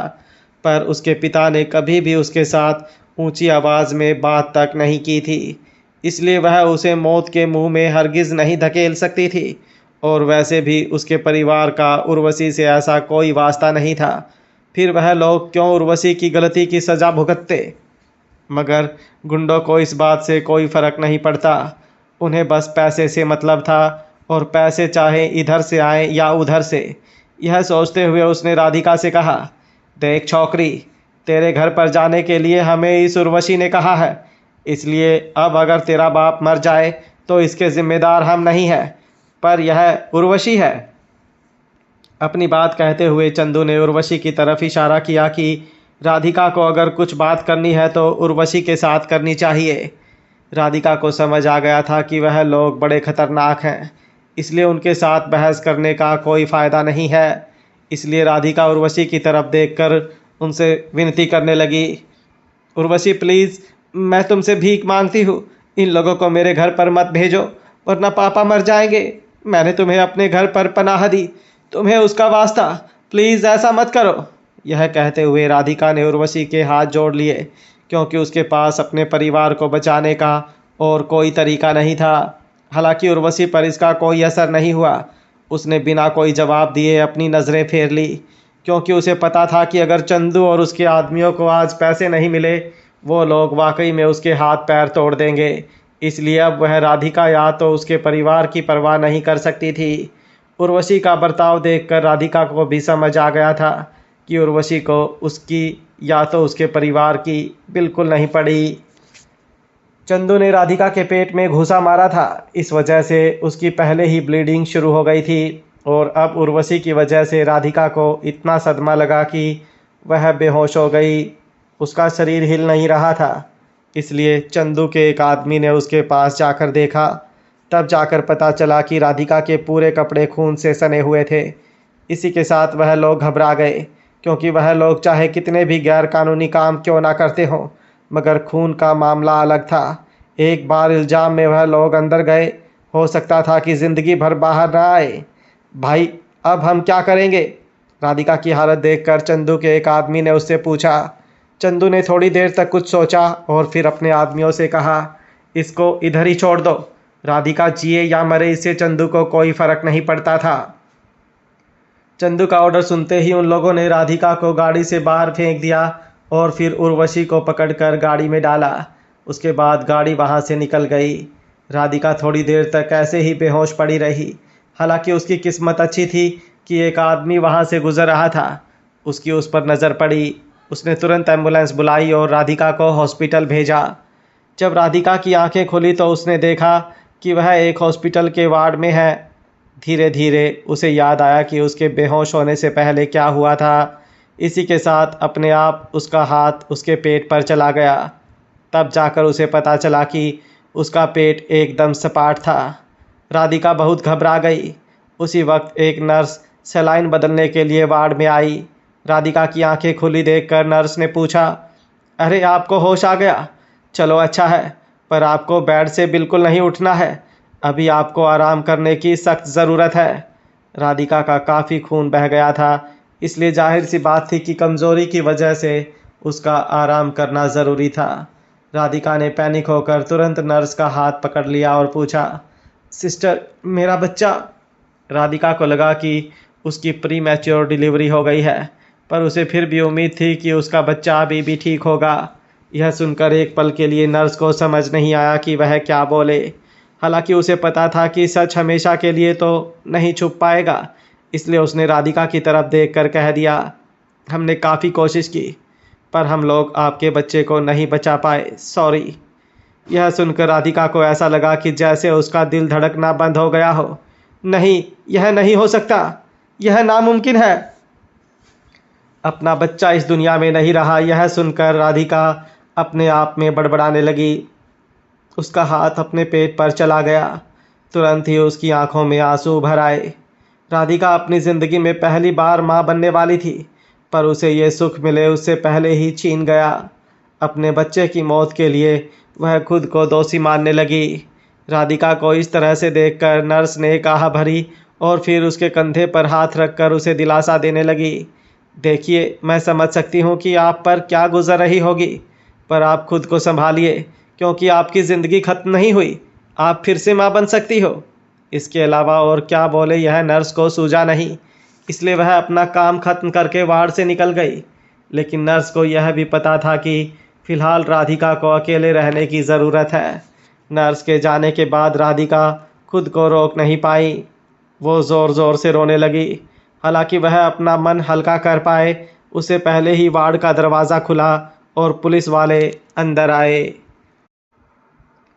पर उसके पिता ने कभी भी उसके साथ ऊंची आवाज़ में बात तक नहीं की थी, इसलिए वह उसे मौत के मुंह में हरगिज़ नहीं धकेल सकती थी। और वैसे भी उसके परिवार का उर्वशी से ऐसा कोई वास्ता नहीं था। फिर वह लोग क्यों उर्वशी की गलती की सज़ा भुगतते। मगर गुंडों को इस बात से कोई फ़र्क नहीं पड़ता। उन्हें बस पैसे से मतलब था, और पैसे चाहे इधर से आए या उधर से। यह सोचते हुए उसने राधिका से कहा, देख छोकरी, तेरे घर पर जाने के लिए हमें इस उर्वशी ने कहा है, इसलिए अब अगर तेरा बाप मर जाए तो इसके ज़िम्मेदार हम नहीं हैं, पर यह उर्वशी है। अपनी बात कहते हुए चंदू ने उर्वशी की तरफ इशारा किया कि राधिका को अगर कुछ बात करनी है तो उर्वशी के साथ करनी चाहिए। राधिका को समझ आ गया था कि वह लोग बड़े खतरनाक हैं, इसलिए उनके साथ बहस करने का कोई फ़ायदा नहीं है। इसलिए राधिका उर्वशी की तरफ देखकर उनसे विनती करने लगी, उर्वशी प्लीज़, मैं तुमसे भीख मांगती हूँ, इन लोगों को मेरे घर पर मत भेजो, वरना पापा मर जाएंगे। मैंने तुम्हें अपने घर पर पनाह दी, तुम्हें उसका वास्ता, प्लीज़ ऐसा मत करो। यह कहते हुए राधिका ने उर्वशी के हाथ जोड़ लिए, क्योंकि उसके पास अपने परिवार को बचाने का और कोई तरीका नहीं था। हालांकि उर्वशी पर इसका कोई असर नहीं हुआ। उसने बिना कोई जवाब दिए अपनी नज़रें फेर ली, क्योंकि उसे पता था कि अगर चंदू और उसके आदमियों को आज पैसे नहीं मिले, वो लोग वाकई में उसके हाथ पैर तोड़ देंगे। इसलिए अब वह राधिका या तो उसके परिवार की परवाह नहीं कर सकती थी। उर्वशी का बर्ताव देखकर राधिका को भी समझ आ गया था कि उर्वशी को उसकी या तो उसके परिवार की बिल्कुल नहीं पड़ी। चंदू ने राधिका के पेट में घूंसा मारा था। इस वजह से उसकी पहले ही ब्लीडिंग शुरू हो गई थी और अब उर्वशी की वजह से राधिका को इतना सदमा लगा कि वह बेहोश हो गई। उसका शरीर हिल नहीं रहा था, इसलिए चंदू के एक आदमी ने उसके पास जाकर देखा। तब जाकर पता चला कि राधिका के पूरे कपड़े खून से सने हुए थे। इसी के साथ वह लोग घबरा गए, क्योंकि वह लोग चाहे कितने भी गैर कानूनी काम क्यों ना करते हों, मगर खून का मामला अलग था। एक बार इल्ज़ाम में वह लोग अंदर गए, हो सकता था कि ज़िंदगी भर बाहर न आए। भाई, अब हम क्या करेंगे? राधिका की हालत देखकर चंदू के एक आदमी ने उससे पूछा। चंदू ने थोड़ी देर तक कुछ सोचा और फिर अपने आदमियों से कहा, इसको इधर ही छोड़ दो। राधिका जिए या मरे इससे चंदू को कोई फर्क नहीं पड़ता था। चंदू का ऑर्डर सुनते ही उन लोगों ने राधिका को गाड़ी से बाहर फेंक दिया और फिर उर्वशी को पकड़कर गाड़ी में डाला। उसके बाद गाड़ी वहां से निकल गई। राधिका थोड़ी देर तक ऐसे ही बेहोश पड़ी रही। हालांकि उसकी किस्मत अच्छी थी कि एक आदमी वहां से गुजर रहा था। उसकी उस पर नज़र पड़ी। उसने तुरंत एम्बुलेंस बुलाई और राधिका को हॉस्पिटल भेजा। जब राधिका की आंखें खुली तो उसने देखा कि वह एक हॉस्पिटल के वार्ड में है। धीरे धीरे उसे याद आया कि उसके बेहोश होने से पहले क्या हुआ था। इसी के साथ अपने आप उसका हाथ उसके पेट पर चला गया। तब जाकर उसे पता चला कि उसका पेट एकदम सपाट था। राधिका बहुत घबरा गई। उसी वक्त एक नर्स सलाइन बदलने के लिए वार्ड में आई। राधिका की आंखें खुली देखकर नर्स ने पूछा, अरे आपको होश आ गया? चलो अच्छा है, पर आपको बेड से बिल्कुल नहीं उठना है। अभी आपको आराम करने की सख्त ज़रूरत है। राधिका का काफ़ी खून बह गया था, इसलिए जाहिर सी बात थी कि कमज़ोरी की वजह से उसका आराम करना ज़रूरी था। राधिका ने पैनिक होकर तुरंत नर्स का हाथ पकड़ लिया और पूछा, सिस्टर, मेरा बच्चा? राधिका को लगा कि उसकी प्री मैच्योर डिलीवरी हो गई है, पर उसे फिर भी उम्मीद थी कि उसका बच्चा अभी भी ठीक होगा। यह सुनकर एक पल के लिए नर्स को समझ नहीं आया कि वह क्या बोले। हालांकि उसे पता था कि सच हमेशा के लिए तो नहीं छुप पाएगा, इसलिए उसने राधिका की तरफ देखकर कह दिया, हमने काफ़ी कोशिश की, पर हम लोग आपके बच्चे को नहीं बचा पाए, सॉरी। यह सुनकर राधिका को ऐसा लगा कि जैसे उसका दिल धड़कना बंद हो गया हो। नहीं, यह नहीं हो सकता, यह नामुमकिन है। अपना बच्चा इस दुनिया में नहीं रहा, यह सुनकर राधिका अपने आप में बड़बड़ाने लगी। उसका हाथ अपने पेट पर चला गया। तुरंत ही उसकी आंखों में आंसू भर आए। राधिका अपनी ज़िंदगी में पहली बार माँ बनने वाली थी, पर उसे ये सुख मिले उससे पहले ही छीन गया। अपने बच्चे की मौत के लिए वह खुद को दोषी मानने लगी। राधिका को इस तरह से देखकर नर्स ने एक आह भरी और फिर उसके कंधे पर हाथ रखकर उसे दिलासा देने लगी। देखिए, मैं समझ सकती हूँ कि आप पर क्या गुजर रही होगी, पर आप खुद को संभालिए, क्योंकि आपकी ज़िंदगी ख़त्म नहीं हुई। आप फिर से माँ बन सकती हो। इसके अलावा और क्या बोले यह नर्स को सूझा नहीं, इसलिए वह अपना काम ख़त्म करके वार्ड से निकल गई। लेकिन नर्स को यह भी पता था कि फ़िलहाल राधिका को अकेले रहने की ज़रूरत है। नर्स के जाने के बाद राधिका खुद को रोक नहीं पाई। वो ज़ोर ज़ोर से रोने लगी। हालांकि वह अपना मन हल्का कर पाए, उससे पहले ही वार्ड का दरवाज़ा खुला और पुलिस वाले अंदर आए।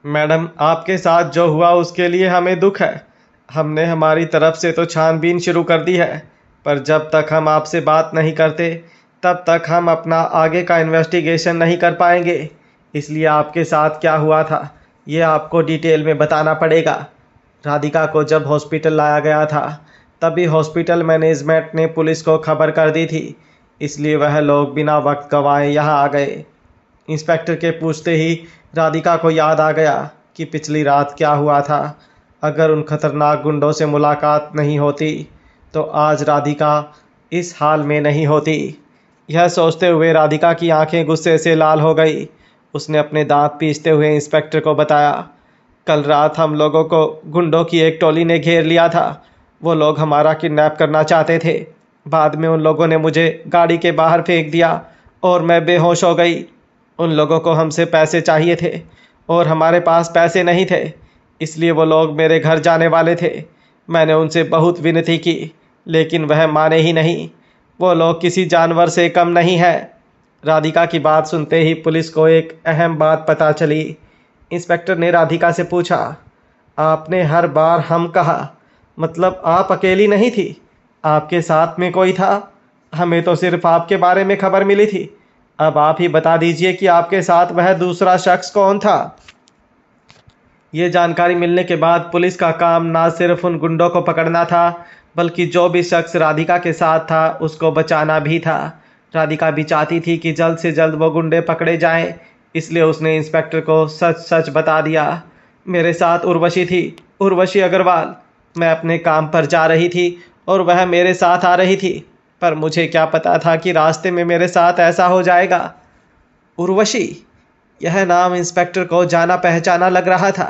मैडम, आपके साथ जो हुआ उसके लिए हमें दुख है। हमने हमारी तरफ से तो छानबीन शुरू कर दी है, पर जब तक हम आपसे बात नहीं करते तब तक हम अपना आगे का इन्वेस्टिगेशन नहीं कर पाएंगे। इसलिए आपके साथ क्या हुआ था ये आपको डिटेल में बताना पड़ेगा। राधिका को जब हॉस्पिटल लाया गया था तभी हॉस्पिटल मैनेजमेंट ने पुलिस को खबर कर दी थी, इसलिए वह लोग बिना वक्त गंवाए यहाँ आ गए। इंस्पेक्टर के पूछते ही राधिका को याद आ गया कि पिछली रात क्या हुआ था। अगर उन खतरनाक गुंडों से मुलाकात नहीं होती तो आज राधिका इस हाल में नहीं होती। यह सोचते हुए राधिका की आंखें गुस्से से लाल हो गई। उसने अपने दांत पीसते हुए इंस्पेक्टर को बताया, कल रात हम लोगों को गुंडों की एक टोली ने घेर लिया था। वो लोग हमारा किडनैप करना चाहते थे। बाद में उन लोगों ने मुझे गाड़ी के बाहर फेंक दिया और मैं बेहोश हो गई। उन लोगों को हमसे पैसे चाहिए थे और हमारे पास पैसे नहीं थे, इसलिए वो लोग मेरे घर जाने वाले थे। मैंने उनसे बहुत विनती की, लेकिन वह माने ही नहीं। वो लोग किसी जानवर से कम नहीं है। राधिका की बात सुनते ही पुलिस को एक अहम बात पता चली। इंस्पेक्टर ने राधिका से पूछा। आपने हर बार हम कहा, मतलब आप अकेली नहीं थी, आपके साथ में कोई था? हमें तो सिर्फ आपके बारे में खबर मिली थी। अब आप ही बता दीजिए कि आपके साथ वह दूसरा शख्स कौन था। ये जानकारी मिलने के बाद पुलिस का काम ना सिर्फ उन गुंडों को पकड़ना था, बल्कि जो भी शख्स राधिका के साथ था उसको बचाना भी था। राधिका भी चाहती थी कि जल्द से जल्द वो गुंडे पकड़े जाएं, इसलिए उसने इंस्पेक्टर को सच सच बता दिया। मेरे साथ उर्वशी थी, उर्वशी अग्रवाल। मैं अपने काम पर जा रही थी और वह मेरे साथ आ रही थी, पर मुझे क्या पता था कि रास्ते में मेरे साथ ऐसा हो जाएगा। उर्वशी, यह नाम इंस्पेक्टर को जाना पहचाना लग रहा था।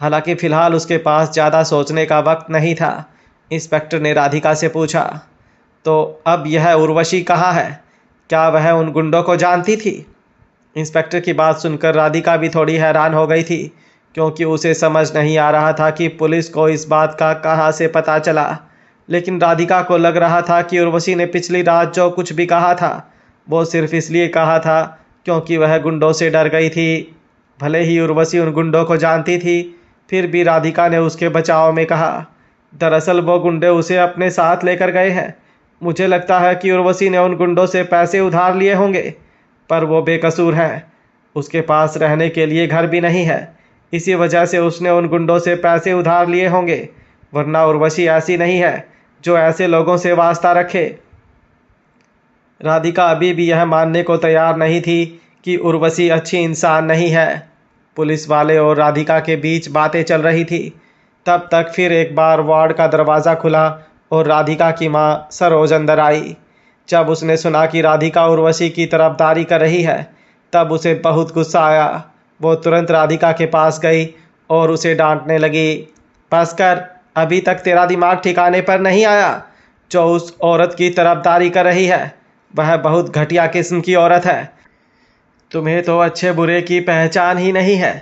हालांकि फिलहाल उसके पास ज़्यादा सोचने का वक्त नहीं था। इंस्पेक्टर ने राधिका से पूछा, तो अब यह उर्वशी कहाँ है? क्या वह उन गुंडों को जानती थी? इंस्पेक्टर की बात सुनकर राधिका भी थोड़ी हैरान हो गई थी, क्योंकि उसे समझ नहीं आ रहा था कि पुलिस को इस बात का कहाँ से पता चला। लेकिन राधिका को लग रहा था कि उर्वशी ने पिछली रात जो कुछ भी कहा था वो सिर्फ इसलिए कहा था क्योंकि वह गुंडों से डर गई थी। भले ही उर्वशी उन गुंडों को जानती थी, फिर भी राधिका ने उसके बचाव में कहा, दरअसल वो गुंडे उसे अपने साथ लेकर गए हैं। मुझे लगता है कि उर्वशी ने उन गुंडों से पैसे उधार लिए होंगे, पर वो बेकसूर है। उसके पास रहने के लिए घर भी नहीं है, इसी वजह से उसने उन गुंडों से पैसे उधार लिए होंगे, वरना उर्वशी ऐसी नहीं है जो ऐसे लोगों से वास्ता रखे। राधिका अभी भी यह मानने को तैयार नहीं थी कि उर्वशी अच्छी इंसान नहीं है। पुलिस वाले और राधिका के बीच बातें चल रही थी। तब तक फिर एक बार वार्ड का दरवाज़ा खुला और राधिका की मां सरोज अंदर आई। जब उसने सुना कि राधिका उर्वशी की तरफदारी कर रही है, तब उसे बहुत गुस्सा आया। वो तुरंत राधिका के पास गई और उसे डांटने लगी, बस कर, अभी तक तेरा दिमाग ठिकाने पर नहीं आया? जो उस औरत की तरफदारी कर रही है वह बहुत घटिया किस्म की औरत है। तुम्हें तो अच्छे बुरे की पहचान ही नहीं है।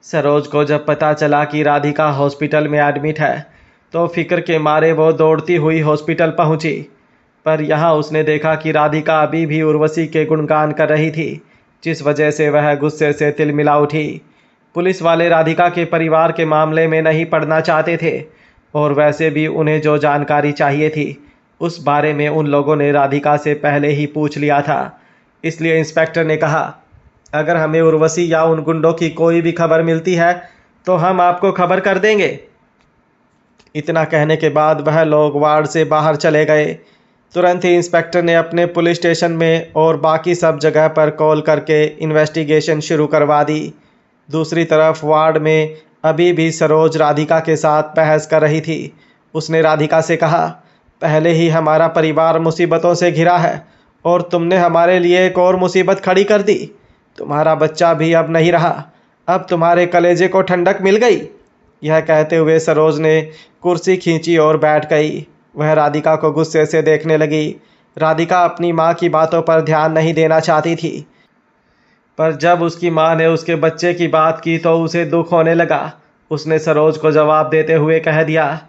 सरोज को जब पता चला कि राधिका हॉस्पिटल में एडमिट है, तो फिक्र के मारे वो दौड़ती हुई हॉस्पिटल पहुंची। पर यहाँ उसने देखा कि राधिका अभी भी उर्वशी के गुणगान कर रही थी, जिस वजह से वह गुस्से से तिलमिला उठी। पुलिस वाले राधिका के परिवार के मामले में नहीं पड़ना चाहते थे, और वैसे भी उन्हें जो जानकारी चाहिए थी उस बारे में उन लोगों ने राधिका से पहले ही पूछ लिया था। इसलिए इंस्पेक्टर ने कहा, अगर हमें उर्वशी या उन गुंडों की कोई भी खबर मिलती है तो हम आपको खबर कर देंगे। इतना कहने के बाद वह लोग वार्ड से बाहर चले गए। तुरंत ही इंस्पेक्टर ने अपने पुलिस स्टेशन में और बाकी सब जगह पर कॉल करके इन्वेस्टिगेशन शुरू करवा दी। दूसरी तरफ वार्ड में अभी भी सरोज राधिका के साथ बहस कर रही थी। उसने राधिका से कहा, पहले ही हमारा परिवार मुसीबतों से घिरा है और तुमने हमारे लिए एक और मुसीबत खड़ी कर दी। तुम्हारा बच्चा भी अब नहीं रहा, अब तुम्हारे कलेजे को ठंडक मिल गई। यह कहते हुए सरोज ने कुर्सी खींची और बैठ गई। वह राधिका को गुस्से से देखने लगी। राधिका अपनी माँ की बातों पर ध्यान नहीं देना चाहती थी, पर जब उसकी माँ ने उसके बच्चे की बात की तो उसे दुख होने लगा। उसने सरोज को जवाब देते हुए कह दिया,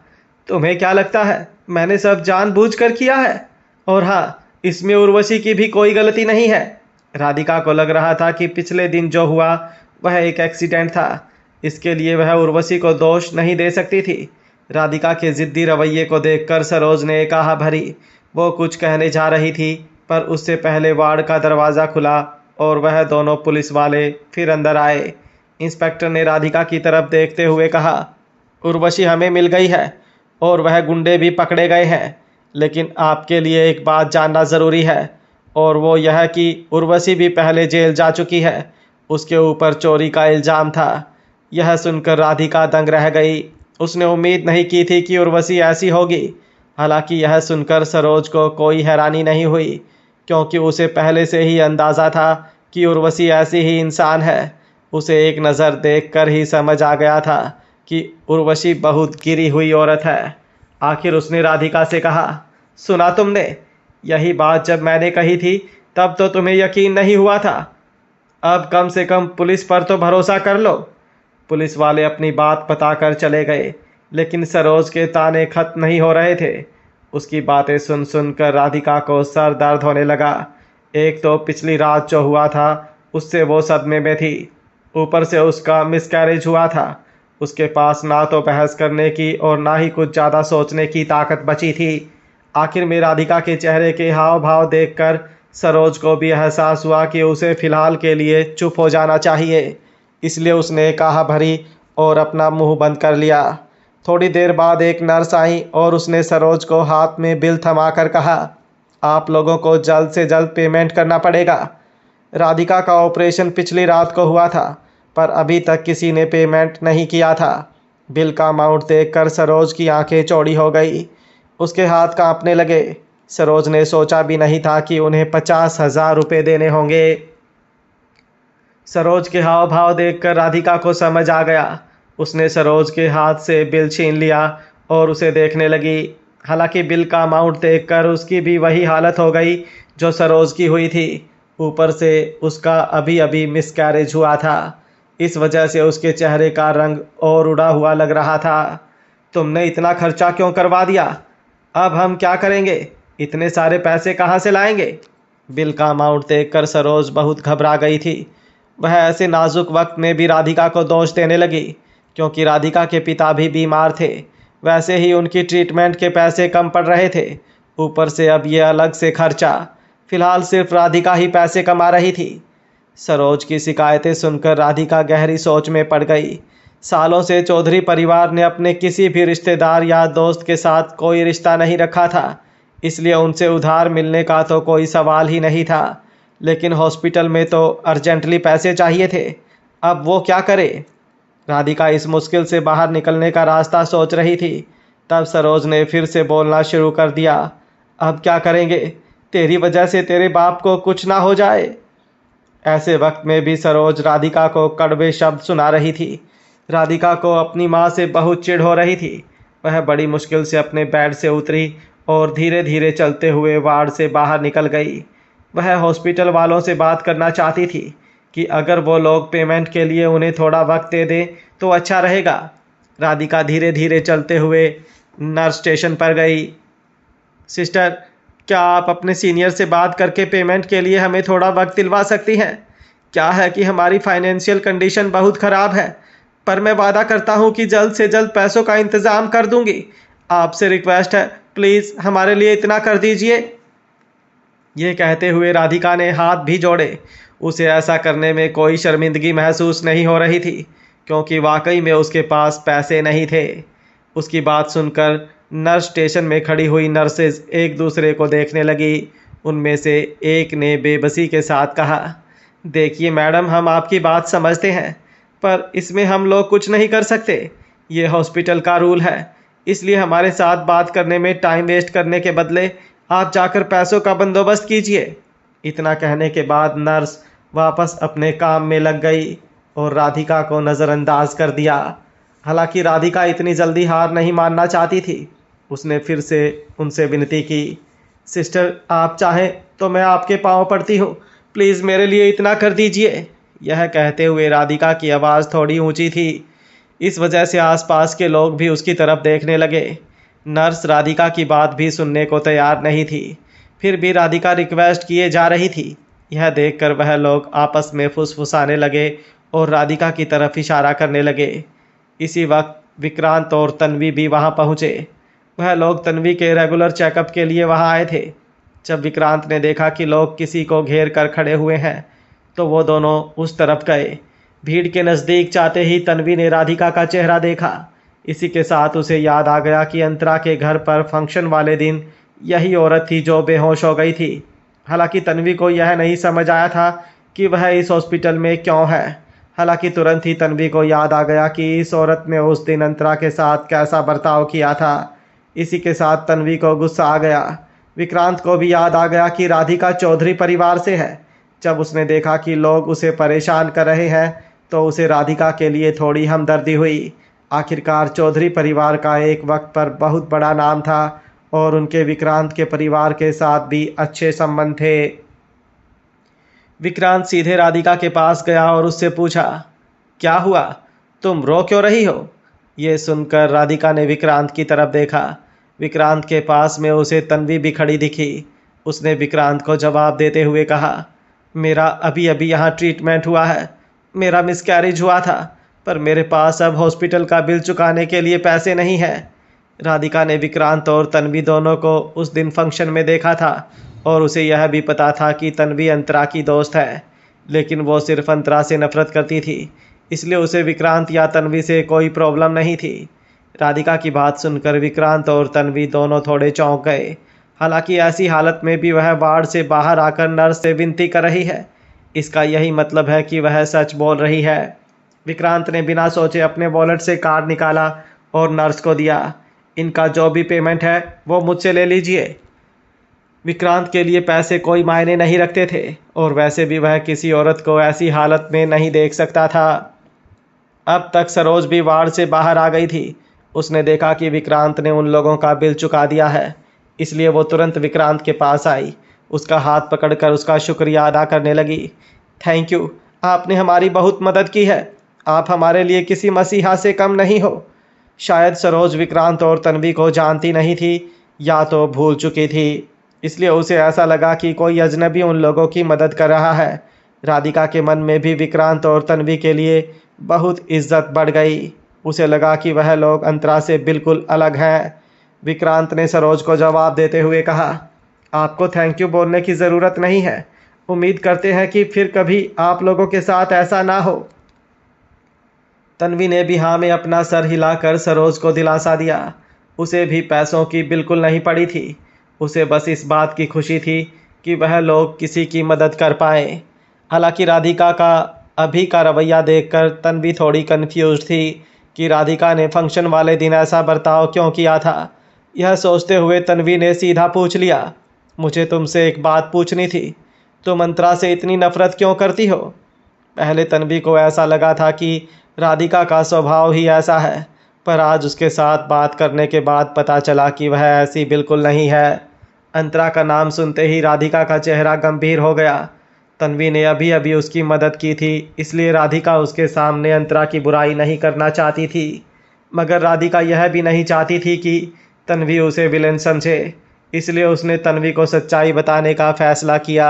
तुम्हें क्या लगता है मैंने सब जानबूझकर किया है? और हाँ, इसमें उर्वशी की भी कोई गलती नहीं है। राधिका को लग रहा था कि पिछले दिन जो हुआ वह एक एक्सीडेंट था, इसके लिए वह उर्वशी को दोष नहीं दे सकती थी। राधिका के ज़िद्दी रवैये को देखकर सरोज ने कहा भरी। वो कुछ कहने जा रही थी, पर उससे पहले वार्ड का दरवाज़ा खुला और वह दोनों पुलिस वाले फिर अंदर आए। इंस्पेक्टर ने राधिका की तरफ देखते हुए कहा, उर्वशी हमें मिल गई है और वह गुंडे भी पकड़े गए हैं, लेकिन आपके लिए एक बात जानना ज़रूरी है, और वो यह कि उर्वशी भी पहले जेल जा चुकी है। उसके ऊपर चोरी का इल्ज़ाम था। यह सुनकर राधिका दंग रह गई। उसने उम्मीद नहीं की थी कि उर्वशी ऐसी होगी। हालांकि यह सुनकर सरोज को कोई हैरानी नहीं हुई, क्योंकि उसे पहले से ही अंदाज़ा था कि उर्वशी ऐसी ही इंसान है। उसे एक नज़र देखकर ही समझ आ गया था कि उर्वशी बहुत गिरी हुई औरत है। आखिर उसने राधिका से कहा, सुना तुमने? यही बात जब मैंने कही थी तब तो तुम्हें यकीन नहीं हुआ था। अब कम से कम पुलिस पर तो भरोसा कर लो। पुलिस वाले अपनी बात बताकर चले गए, लेकिन सरोज के ताने खत्म नहीं हो रहे थे। उसकी बातें सुन सुनकर राधिका को सर दर्द होने लगा। एक तो पिछली रात जो हुआ था उससे वो सदमे में थी। ऊपर से उसका मिसकैरेज हुआ था। उसके पास ना तो बहस करने की और ना ही कुछ ज़्यादा सोचने की ताकत बची थी। आखिर में राधिका के चेहरे के हाव भाव देखकर सरोज को भी एहसास हुआ कि उसे फिलहाल के लिए चुप हो जाना चाहिए। इसलिए उसने कहा भरी और अपना मुंह बंद कर लिया। थोड़ी देर बाद एक नर्स आई और उसने सरोज को हाथ में बिल थमाकर कहा, आप लोगों को जल्द से जल्द पेमेंट करना पड़ेगा। राधिका का ऑपरेशन पिछली रात को हुआ था, पर अभी तक किसी ने पेमेंट नहीं किया था। बिल का अमाउंट देखकर सरोज की आंखें चौड़ी हो गई। उसके हाथ कांपने लगे। सरोज ने सोचा भी नहीं था कि उन्हें 50,000 रुपये देने होंगे। सरोज के हाव भाव देखकर राधिका को समझ आ गया। उसने सरोज के हाथ से बिल छीन लिया और उसे देखने लगी। हालांकि बिल का अमाउंट देखकर उसकी भी वही हालत हो गई जो सरोज की हुई थी। ऊपर से उसका अभी अभी मिसकैरेज हुआ था। इस वजह से उसके चेहरे का रंग और उड़ा हुआ लग रहा था। तुमने इतना खर्चा क्यों करवा दिया? अब हम क्या करेंगे? इतने सारे पैसे कहाँ से लाएंगे? बिल का अमाउंट देखकर सरोज बहुत घबरा गई थी। वह ऐसे नाजुक वक्त में भी राधिका को दोष देने लगी, क्योंकि राधिका के पिता भी बीमार थे। वैसे ही उनकी ट्रीटमेंट के पैसे कम पड़ रहे थे, ऊपर से अब ये अलग से खर्चा। फिलहाल सिर्फ राधिका ही पैसे कमा रही थी। सरोज की शिकायतें सुनकर राधिका गहरी सोच में पड़ गई। सालों से चौधरी परिवार ने अपने किसी भी रिश्तेदार या दोस्त के साथ कोई रिश्ता नहीं रखा था, इसलिए उनसे उधार मिलने का तो कोई सवाल ही नहीं था। लेकिन हॉस्पिटल में तो अर्जेंटली पैसे चाहिए थे। अब वो क्या करे? राधिका इस मुश्किल से बाहर निकलने का रास्ता सोच रही थी। तब सरोज ने फिर से बोलना शुरू कर दिया, अब क्या करेंगे? तेरी वजह से तेरे बाप को कुछ ना हो जाए। ऐसे वक्त में भी सरोज राधिका को कड़वे शब्द सुना रही थी। राधिका को अपनी माँ से बहुत चिढ़ हो रही थी। वह बड़ी मुश्किल से अपने बेड से उतरी और धीरे धीरे चलते हुए वार्ड से बाहर निकल गई। वह हॉस्पिटल वालों से बात करना चाहती थी कि अगर वो लोग पेमेंट के लिए उन्हें थोड़ा वक्त दे दें तो अच्छा रहेगा। राधिका धीरे धीरे चलते हुए नर्स स्टेशन पर गई। सिस्टर, क्या आप अपने सीनियर से बात करके पेमेंट के लिए हमें थोड़ा वक्त दिलवा सकती हैं? क्या है कि हमारी फाइनेंशियल कंडीशन बहुत ख़राब है, पर मैं वादा करता हूँ कि जल्द से जल्द पैसों का इंतज़ाम कर दूँगी। आपसे रिक्वेस्ट है, प्लीज़ हमारे लिए इतना कर दीजिए। ये कहते हुए राधिका ने हाथ भी जोड़े। उसे ऐसा करने में कोई शर्मिंदगी महसूस नहीं हो रही थी, क्योंकि वाकई में उसके पास पैसे नहीं थे। उसकी बात सुनकर नर्स स्टेशन में खड़ी हुई नर्सेज एक दूसरे को देखने लगी। उनमें से एक ने बेबसी के साथ कहा, देखिए मैडम, हम आपकी बात समझते हैं, पर इसमें हम लोग कुछ नहीं कर सकते। ये हॉस्पिटल का रूल है, इसलिए हमारे साथ बात करने में टाइम वेस्ट करने के बदले आप जाकर पैसों का बंदोबस्त कीजिए। इतना कहने के बाद नर्स वापस अपने काम में लग गई और राधिका को नज़रअंदाज कर दिया। हालांकि राधिका इतनी जल्दी हार नहीं मानना चाहती थी। उसने फिर से उनसे विनती की, सिस्टर, आप चाहें तो मैं आपके पाँव पड़ती हूँ, प्लीज़ मेरे लिए इतना कर दीजिए। यह कहते हुए राधिका की आवाज़ थोड़ी ऊंची थी। इस वजह से आसपास के लोग भी उसकी तरफ देखने लगे। नर्स राधिका की बात भी सुनने को तैयार नहीं थी, फिर भी राधिका रिक्वेस्ट किए जा रही थी। यह देखकर वह लोग आपस में फुसफुसाने लगे और राधिका की तरफ इशारा करने लगे। इसी वक्त विक्रांत और तन्वी भी वहां पहुंचे। वह लोग तन्वी के रेगुलर चेकअप के लिए वहां आए थे। जब विक्रांत ने देखा कि लोग किसी को घेर कर खड़े हुए हैं, तो वो दोनों उस तरफ गए। भीड़ के नज़दीक जाते ही तन्वी ने राधिका का चेहरा देखा। इसी के साथ उसे याद आ गया कि अंतरा के घर पर फंक्शन वाले दिन यही औरत थी जो बेहोश हो गई थी। हालांकि तन्वी को यह नहीं समझ आया था कि वह इस हॉस्पिटल में क्यों है। हालांकि तुरंत ही तन्वी को याद आ गया कि इस औरत ने उस दिन अंतरा के साथ कैसा बर्ताव किया था। इसी के साथ तन्वी को गुस्सा आ गया। विक्रांत को भी याद आ गया कि राधिका चौधरी परिवार से है। जब उसने देखा कि लोग उसे परेशान कर रहे हैं, तो उसे राधिका के लिए थोड़ी हमदर्दी हुई। आखिरकार चौधरी परिवार का एक वक्त पर बहुत बड़ा नाम था और उनके विक्रांत के परिवार के साथ भी अच्छे संबंध थे। विक्रांत सीधे राधिका के पास गया और उससे पूछा, क्या हुआ? तुम रो क्यों रही हो? ये सुनकर राधिका ने विक्रांत की तरफ देखा। विक्रांत के पास में उसे तन्वी भी खड़ी दिखी। उसने विक्रांत को जवाब देते हुए कहा, मेरा अभी अभी यहाँ ट्रीटमेंट हुआ है, मेरा मिसकैरेज हुआ था, पर मेरे पास अब हॉस्पिटल का बिल चुकाने के लिए पैसे नहीं हैं। राधिका ने विक्रांत और तन्वी दोनों को उस दिन फंक्शन में देखा था और उसे यह भी पता था कि तन्वी अंतरा की दोस्त है, लेकिन वो सिर्फ अंतरा से नफरत करती थी, इसलिए उसे विक्रांत या तन्वी से कोई प्रॉब्लम नहीं थी। राधिका की बात सुनकर विक्रांत और तन्वी दोनों थोड़े चौंक गए। हालांकि ऐसी हालत में भी वह वार्ड से बाहर आकर नर्स से विनती कर रही है, इसका यही मतलब है कि वह सच बोल रही है। विक्रांत ने बिना सोचे अपने वॉलेट से कार्ड निकाला और नर्स को दिया। इनका जो भी पेमेंट है वो मुझसे ले लीजिए। विक्रांत के लिए पैसे कोई मायने नहीं रखते थे और वैसे भी वह किसी औरत को ऐसी हालत में नहीं देख सकता था। अब तक सरोज भी वार्ड से बाहर आ गई थी। उसने देखा कि विक्रांत ने उन लोगों का बिल चुका दिया है, इसलिए वो तुरंत विक्रांत के पास आई। उसका हाथ पकड़कर उसका शुक्रिया अदा करने लगी। थैंक यू, आपने हमारी बहुत मदद की है। आप हमारे लिए किसी मसीहा से कम नहीं हो। शायद सरोज विक्रांत और तन्वी को जानती नहीं थी या तो भूल चुकी थी, इसलिए उसे ऐसा लगा कि कोई अजनबी उन लोगों की मदद कर रहा है। राधिका के मन में भी विक्रांत और तन्वी के लिए बहुत इज्जत बढ़ गई। उसे लगा कि वह लोग अंतरा से बिल्कुल अलग हैं। विक्रांत ने सरोज को जवाब देते हुए कहा, आपको थैंक यू बोलने की ज़रूरत नहीं है। उम्मीद करते हैं कि फिर कभी आप लोगों के साथ ऐसा ना हो। तन्वी ने भी हाँ में अपना सर हिलाकर सरोज को दिलासा दिया। उसे भी पैसों की बिल्कुल नहीं पड़ी थी। उसे बस इस बात की खुशी थी कि वह लोग किसी की मदद कर पाए। हालांकि राधिका का अभी का रवैया देखकर तन्वी थोड़ी कन्फ्यूज थी कि राधिका ने फंक्शन वाले दिन ऐसा बर्ताव क्यों किया था। यह सोचते हुए तन्वी ने सीधा पूछ लिया, मुझे तुमसे एक बात पूछनी थी। तुम अंतरा से इतनी नफरत क्यों करती हो? पहले तन्वी को ऐसा लगा था कि राधिका का स्वभाव ही ऐसा है, पर आज उसके साथ बात करने के बाद पता चला कि वह ऐसी बिल्कुल नहीं है। अंतरा का नाम सुनते ही राधिका का चेहरा गंभीर हो गया। तन्वी ने अभी अभी उसकी मदद की थी, इसलिए राधिका उसके सामने अंतरा की बुराई नहीं करना चाहती थी। मगर राधिका यह भी नहीं चाहती थी कि तन्वी उसे विलेन समझे, इसलिए उसने तन्वी को सच्चाई बताने का फैसला किया।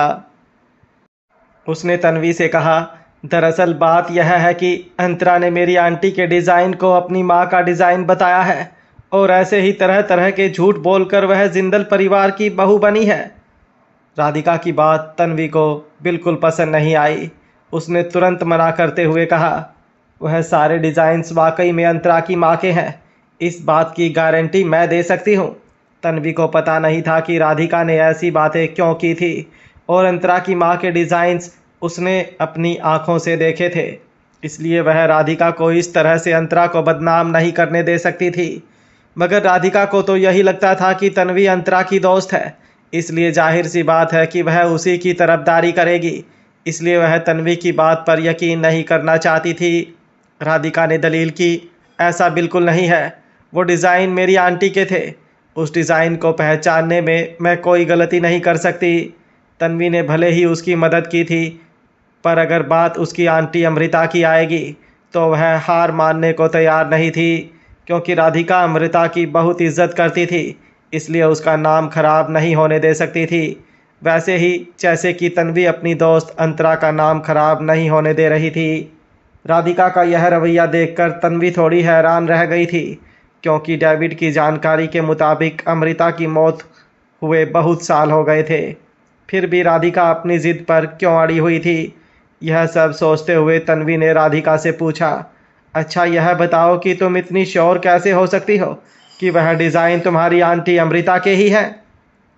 उसने तन्वी से कहा, दरअसल बात यह है कि अंतरा ने मेरी आंटी के डिज़ाइन को अपनी माँ का डिज़ाइन बताया है और ऐसे ही तरह तरह के झूठ बोलकर वह जिंदल परिवार की बहू बनी है। राधिका की बात तन्वी को बिल्कुल पसंद नहीं आई। उसने तुरंत मना करते हुए कहा, वह सारे डिज़ाइंस वाकई में अंतरा की माँ के हैं, इस बात की गारंटी मैं दे सकती हूँ। तन्वी को पता नहीं था कि राधिका ने ऐसी बातें क्यों की थी और अंतरा की माँ के डिज़ाइंस उसने अपनी आँखों से देखे थे, इसलिए वह राधिका को इस तरह से अंतरा को बदनाम नहीं करने दे सकती थी। मगर राधिका को तो यही लगता था कि तन्वी अंतरा की दोस्त है, इसलिए जाहिर सी बात है कि वह उसी की तरफदारी करेगी, इसलिए वह तन्वी की बात पर यकीन नहीं करना चाहती थी। राधिका ने दलील की, ऐसा बिल्कुल नहीं है, वो डिज़ाइन मेरी आंटी के थे, उस डिज़ाइन को पहचानने में मैं कोई गलती नहीं कर सकती। तन्वी ने भले ही उसकी मदद की थी, पर अगर बात उसकी आंटी अमृता की आएगी तो वह हार मानने को तैयार नहीं थी, क्योंकि राधिका अमृता की बहुत इज्जत करती थी, इसलिए उसका नाम खराब नहीं होने दे सकती थी। वैसे ही जैसे कि तन्वी अपनी दोस्त अंतरा का नाम खराब नहीं होने दे रही थी। राधिका का यह रवैया देखकर तन्वी थोड़ी हैरान रह गई थी, क्योंकि डेविड की जानकारी के मुताबिक अमृता की मौत हुए बहुत साल हो गए थे। फिर भी राधिका अपनी ज़िद पर क्यों अड़ी हुई थी? यह सब सोचते हुए तन्वी ने राधिका से पूछा, अच्छा यह बताओ कि तुम इतनी श्योर कैसे हो सकती हो कि वह डिज़ाइन तुम्हारी आंटी अमृता के ही है?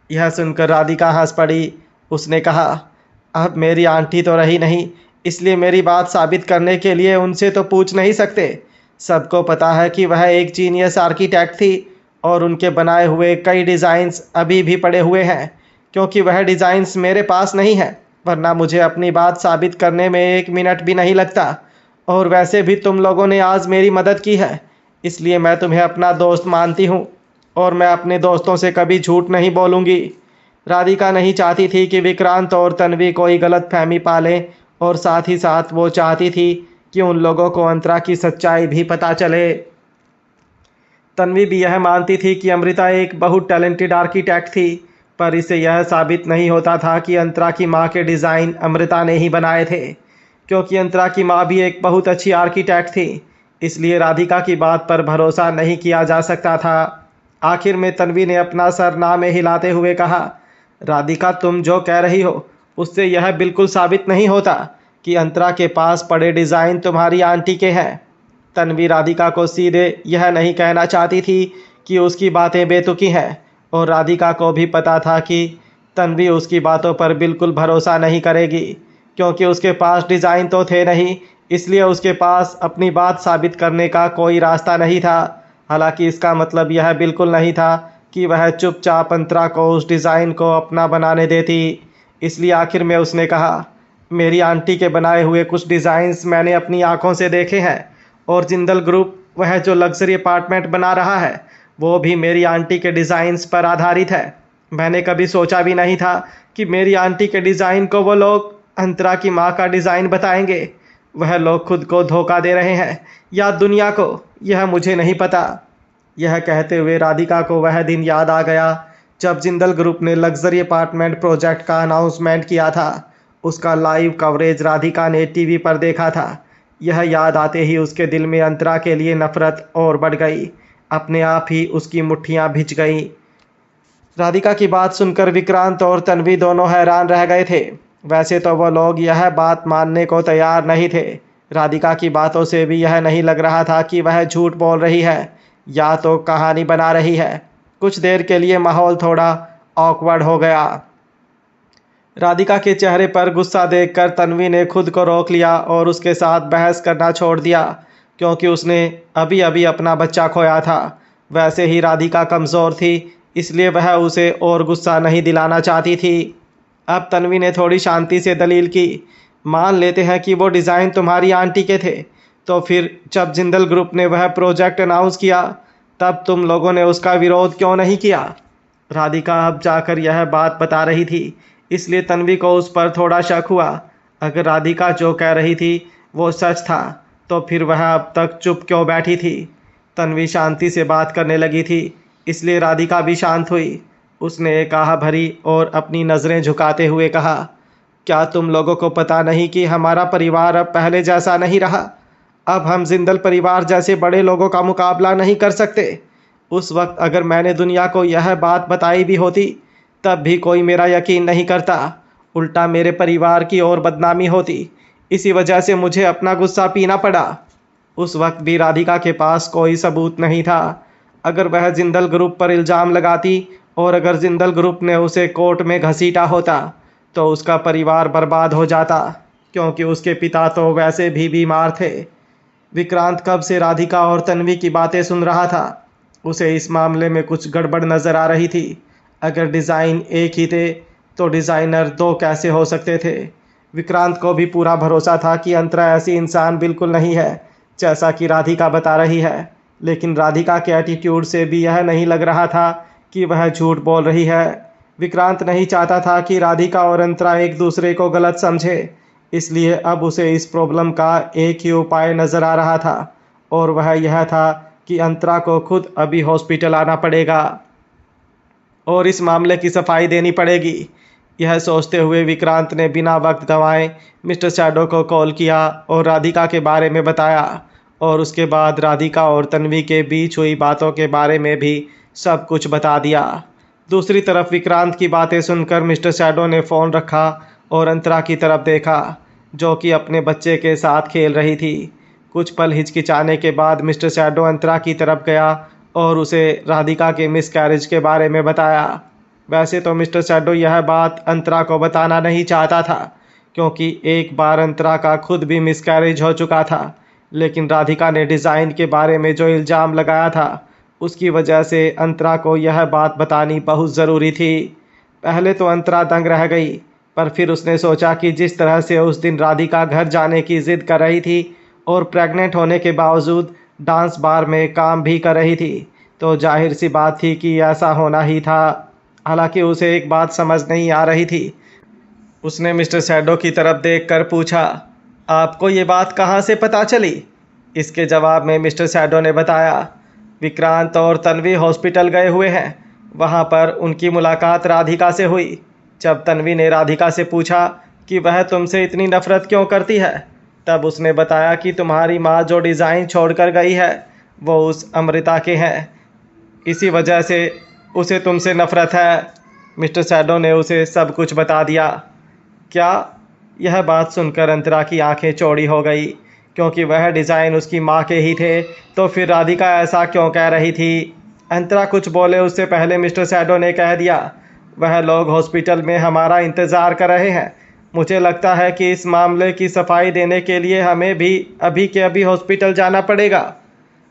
यह सुनकर राधिका हंस पड़ी। उसने कहा, अब मेरी आंटी तो रही नहीं, इसलिए मेरी बात साबित करने के लिए उनसे तो पूछ नहीं सकते। सबको पता है कि वह एक जीनियस आर्किटेक्ट थी और उनके बनाए हुए कई डिज़ाइंस अभी भी पड़े हुए हैं, क्योंकि वह डिज़ाइंस मेरे पास नहीं है, वरना मुझे अपनी बात साबित करने में 1 मिनट भी नहीं लगता। और वैसे भी तुम लोगों ने आज मेरी मदद की है, इसलिए मैं तुम्हें अपना दोस्त मानती हूँ और मैं अपने दोस्तों से कभी झूठ नहीं बोलूँगी। राधिका नहीं चाहती थी कि विक्रांत और तन्वी कोई गलत फहमी पालें और साथ ही साथ वो चाहती थी कि उन लोगों को अंतरा की सच्चाई भी पता चले। तन्वी भी यह मानती थी कि अमृता एक बहुत टैलेंटेड आर्किटेक्ट थी, पर इससे यह साबित नहीं होता था कि अंतरा की माँ के डिज़ाइन अमृता ने ही बनाए थे। क्योंकि अंतरा की माँ भी एक बहुत अच्छी आर्किटेक्ट थी, इसलिए राधिका की बात पर भरोसा नहीं किया जा सकता था। आखिर में तन्वी ने अपना सर ना में हिलाते हुए कहा, राधिका तुम जो कह रही हो उससे यह बिल्कुल साबित नहीं होता कि अंतरा के पास पड़े डिज़ाइन तुम्हारी आंटी के हैं। तन्वी राधिका को सीधे यह नहीं कहना चाहती थी कि उसकी बातें बेतुकी हैं, और राधिका को भी पता था कि तन्वी उसकी बातों पर बिल्कुल भरोसा नहीं करेगी, क्योंकि उसके पास डिज़ाइन तो थे नहीं, इसलिए उसके पास अपनी बात साबित करने का कोई रास्ता नहीं था। हालांकि इसका मतलब यह बिल्कुल नहीं था कि वह चुपचाप अंतरा को उस डिज़ाइन को अपना बनाने देती। इसलिए आखिर में उसने कहा, मेरी आंटी के बनाए हुए कुछ डिज़ाइंस मैंने अपनी आंखों से देखे हैं, और जिंदल ग्रुप वह जो लग्जरी अपार्टमेंट बना रहा है वो भी मेरी आंटी के डिज़ाइंस पर आधारित है। मैंने कभी सोचा भी नहीं था कि मेरी आंटी के डिज़ाइन को वो लोग अंतरा की माँ का डिज़ाइन बताएंगे। वह लोग खुद को धोखा दे रहे हैं या दुनिया को, यह मुझे नहीं पता। यह कहते हुए राधिका को वह दिन याद आ गया जब जिंदल ग्रुप ने लग्जरी अपार्टमेंट प्रोजेक्ट का अनाउंसमेंट किया था। उसका लाइव कवरेज राधिका ने टीवी पर देखा था। यह याद आते ही उसके दिल में अंतरा के लिए नफरत और बढ़ गई। अपने आप ही उसकी मुट्ठियां भिज गईं। राधिका की बात सुनकर विक्रांत और तन्वी दोनों हैरान रह गए थे। वैसे तो वो लोग यह बात मानने को तैयार नहीं थे। राधिका की बातों से भी यह नहीं लग रहा था कि वह झूठ बोल रही है या तो कहानी बना रही है। कुछ देर के लिए माहौल थोड़ा ऑकवर्ड हो गया। राधिका के चेहरे पर गुस्सा देखकर तन्वी ने खुद को रोक लिया और उसके साथ बहस करना छोड़ दिया, क्योंकि उसने अभी अभी अपना बच्चा खोया था। वैसे ही राधिका कमज़ोर थी, इसलिए वह उसे और गुस्सा नहीं दिलाना चाहती थी। अब तन्वी ने थोड़ी शांति से दलील की, मान लेते हैं कि वो डिज़ाइन तुम्हारी आंटी के थे, तो फिर जब जिंदल ग्रुप ने वह प्रोजेक्ट अनाउंस किया तब तुम लोगों ने उसका विरोध क्यों नहीं किया। राधिका अब जाकर यह बात बता रही थी, इसलिए तन्वी को उस पर थोड़ा शक हुआ। अगर राधिका जो कह रही थी वो सच था तो फिर वह अब तक चुप क्यों बैठी थी। तन्वी शांति से बात करने लगी थी, इसलिए राधिका भी शांत हुई। उसने एक आह भरी और अपनी नज़रें झुकाते हुए कहा, क्या तुम लोगों को पता नहीं कि हमारा परिवार अब पहले जैसा नहीं रहा। अब हम जिंदल परिवार जैसे बड़े लोगों का मुकाबला नहीं कर सकते। उस वक्त अगर मैंने दुनिया को यह बात बताई भी होती तब भी कोई मेरा यकीन नहीं करता, उल्टा मेरे परिवार की और बदनामी होती। इसी वजह से मुझे अपना गुस्सा पीना पड़ा। उस वक्त भी राधिका के पास कोई सबूत नहीं था। अगर वह जिंदल ग्रुप पर इल्ज़ाम लगाती और अगर जिंदल ग्रुप ने उसे कोर्ट में घसीटा होता तो उसका परिवार बर्बाद हो जाता, क्योंकि उसके पिता तो वैसे भी बीमार थे। विक्रांत कब से राधिका और तन्वी की बातें सुन रहा था। उसे इस मामले में कुछ गड़बड़ नज़र आ रही थी। अगर डिज़ाइन एक ही थे तो डिज़ाइनर दो कैसे हो सकते थे। विक्रांत को भी पूरा भरोसा था कि अंतरा ऐसी इंसान बिल्कुल नहीं है जैसा कि राधिका बता रही है, लेकिन राधिका के एटीट्यूड से भी यह नहीं लग रहा था कि वह झूठ बोल रही है। विक्रांत नहीं चाहता था कि राधिका और अंतरा एक दूसरे को गलत समझे, इसलिए अब उसे इस प्रॉब्लम का एक ही उपाय नज़र आ रहा था, और वह यह था कि अंतरा को खुद अभी हॉस्पिटल आना पड़ेगा और इस मामले की सफाई देनी पड़ेगी। यह सोचते हुए विक्रांत ने बिना वक्त गंवाए मिस्टर शैडो को कॉल किया और राधिका के बारे में बताया, और उसके बाद राधिका और तन्वी के बीच हुई बातों के बारे में भी सब कुछ बता दिया। दूसरी तरफ विक्रांत की बातें सुनकर मिस्टर शैडो ने फ़ोन रखा और अंतरा की तरफ देखा, जो कि अपने बच्चे के साथ खेल रही थी। कुछ पल हिचकिचाने के बाद मिस्टर शैडो अंतरा की तरफ गया और उसे राधिका के मिसकैरेज के बारे में बताया। वैसे तो मिस्टर शैडो यह बात अंतरा को बताना नहीं चाहता था, क्योंकि एक बार अंतरा का खुद भी मिसकैरेज हो चुका था, लेकिन राधिका ने डिज़ाइन के बारे में जो इल्ज़ाम लगाया था उसकी वजह से अंतरा को यह बात बतानी बहुत ज़रूरी थी। पहले तो अंतरा दंग रह गई, पर फिर उसने सोचा कि जिस तरह से उस दिन राधिका घर जाने की ज़िद कर रही थी और प्रेग्नेंट होने के बावजूद डांस बार में काम भी कर रही थी, तो जाहिर सी बात थी कि ऐसा होना ही था। हालांकि उसे एक बात समझ नहीं आ रही थी। उसने मिस्टर शैडो की तरफ देखकर पूछा, आपको ये बात कहाँ से पता चली। इसके जवाब में मिस्टर शैडो ने बताया, विक्रांत और तन्वी हॉस्पिटल गए हुए हैं, वहाँ पर उनकी मुलाकात राधिका से हुई। जब तन्वी ने राधिका से पूछा कि वह तुमसे इतनी नफरत क्यों करती है, तब उसने बताया कि तुम्हारी माँ जो डिज़ाइन छोड़कर गई है वो उस अमृता के हैं, इसी वजह से उसे तुमसे नफ़रत है। मिस्टर सैडो ने उसे सब कुछ बता दिया। क्या? यह बात सुनकर अंतरा की आंखें चौड़ी हो गई, क्योंकि वह डिज़ाइन उसकी माँ के ही थे, तो फिर राधिका ऐसा क्यों कह रही थी? अंतरा कुछ बोले उससे पहले मिस्टर सैडो ने कह दिया, वह लोग हॉस्पिटल में हमारा इंतज़ार कर रहे हैं। मुझे लगता है कि इस मामले की सफाई देने के लिए हमें भी अभी के अभी हॉस्पिटल जाना पड़ेगा।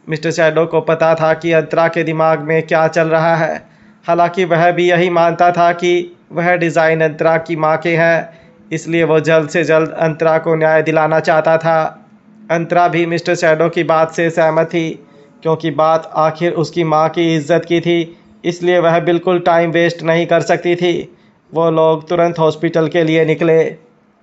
मिस्टर सैडो को पता था कि अंतरा के दिमाग में क्या चल रहा है। हालांकि वह भी यही मानता था कि वह डिज़ाइन अंतरा की माँ के हैं, इसलिए वो जल्द से जल्द अंतरा को न्याय दिलाना चाहता था। अंतरा भी मिस्टर सैडो की बात से सहमत थी, क्योंकि बात आखिर उसकी माँ की इज्जत की थी, इसलिए वह बिल्कुल टाइम वेस्ट नहीं कर सकती थी। वो लोग तुरंत हॉस्पिटल के लिए निकले।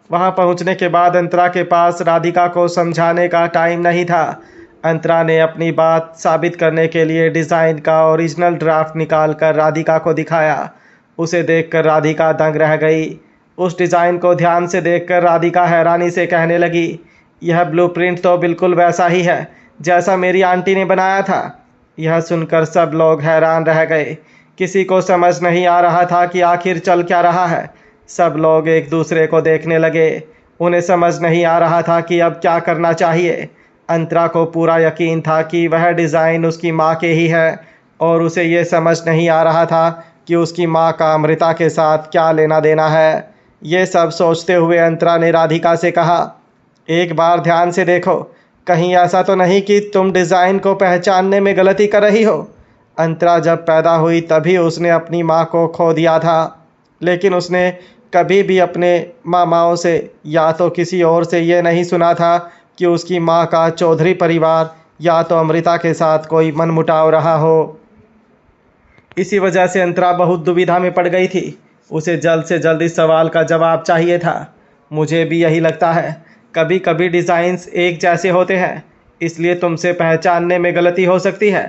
वहाँ पहुँचने के बाद अंतरा के पास राधिका को समझाने का टाइम नहीं था। अंतरा ने अपनी बात साबित करने के लिए डिज़ाइन का ओरिजिनल ड्राफ्ट निकाल कर राधिका को दिखाया। उसे देखकर राधिका दंग रह गई। उस डिज़ाइन को ध्यान से देखकर राधिका हैरानी से कहने लगी, यह ब्लूप्रिंट तो बिल्कुल वैसा ही है जैसा मेरी आंटी ने बनाया था। यह सुनकर सब लोग हैरान रह गए। किसी को समझ नहीं आ रहा था कि आखिर चल क्या रहा है। सब लोग एक दूसरे को देखने लगे। उन्हें समझ नहीं आ रहा था कि अब क्या करना चाहिए। अंतरा को पूरा यकीन था कि वह डिज़ाइन उसकी माँ के ही है, और उसे ये समझ नहीं आ रहा था कि उसकी माँ का अमृता के साथ क्या लेना देना है। ये सब सोचते हुए अंतरा ने राधिका से कहा, एक बार ध्यान से देखो, कहीं ऐसा तो नहीं कि तुम डिज़ाइन को पहचानने में गलती कर रही हो। अंतरा जब पैदा हुई तभी उसने अपनी माँ को खो दिया था, लेकिन उसने कभी भी अपने मामाओं से या तो किसी और से ये नहीं सुना था कि उसकी माँ का चौधरी परिवार या तो अमृता के साथ कोई मनमुटाव रहा हो। इसी वजह से अंतरा बहुत दुविधा में पड़ गई थी। उसे जल्द से जल्द इस सवाल का जवाब चाहिए था। मुझे भी यही लगता है, कभी कभी डिज़ाइंस एक जैसे होते हैं, इसलिए तुमसे पहचानने में गलती हो सकती है।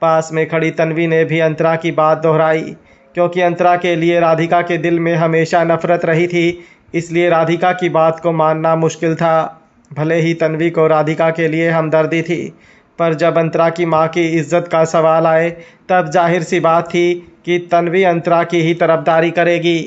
पास में खड़ी तन्वी ने भी अंतरा की बात दोहराई, क्योंकि अंतरा के लिए राधिका के दिल में हमेशा नफरत रही थी, इसलिए राधिका की बात को मानना मुश्किल था। भले ही तन्वी को राधिका के लिए हमदर्दी थी, पर जब अंतरा की माँ की इज्जत का सवाल आए तब जाहिर सी बात थी कि तन्वी अंतरा की ही तरफदारी करेगी।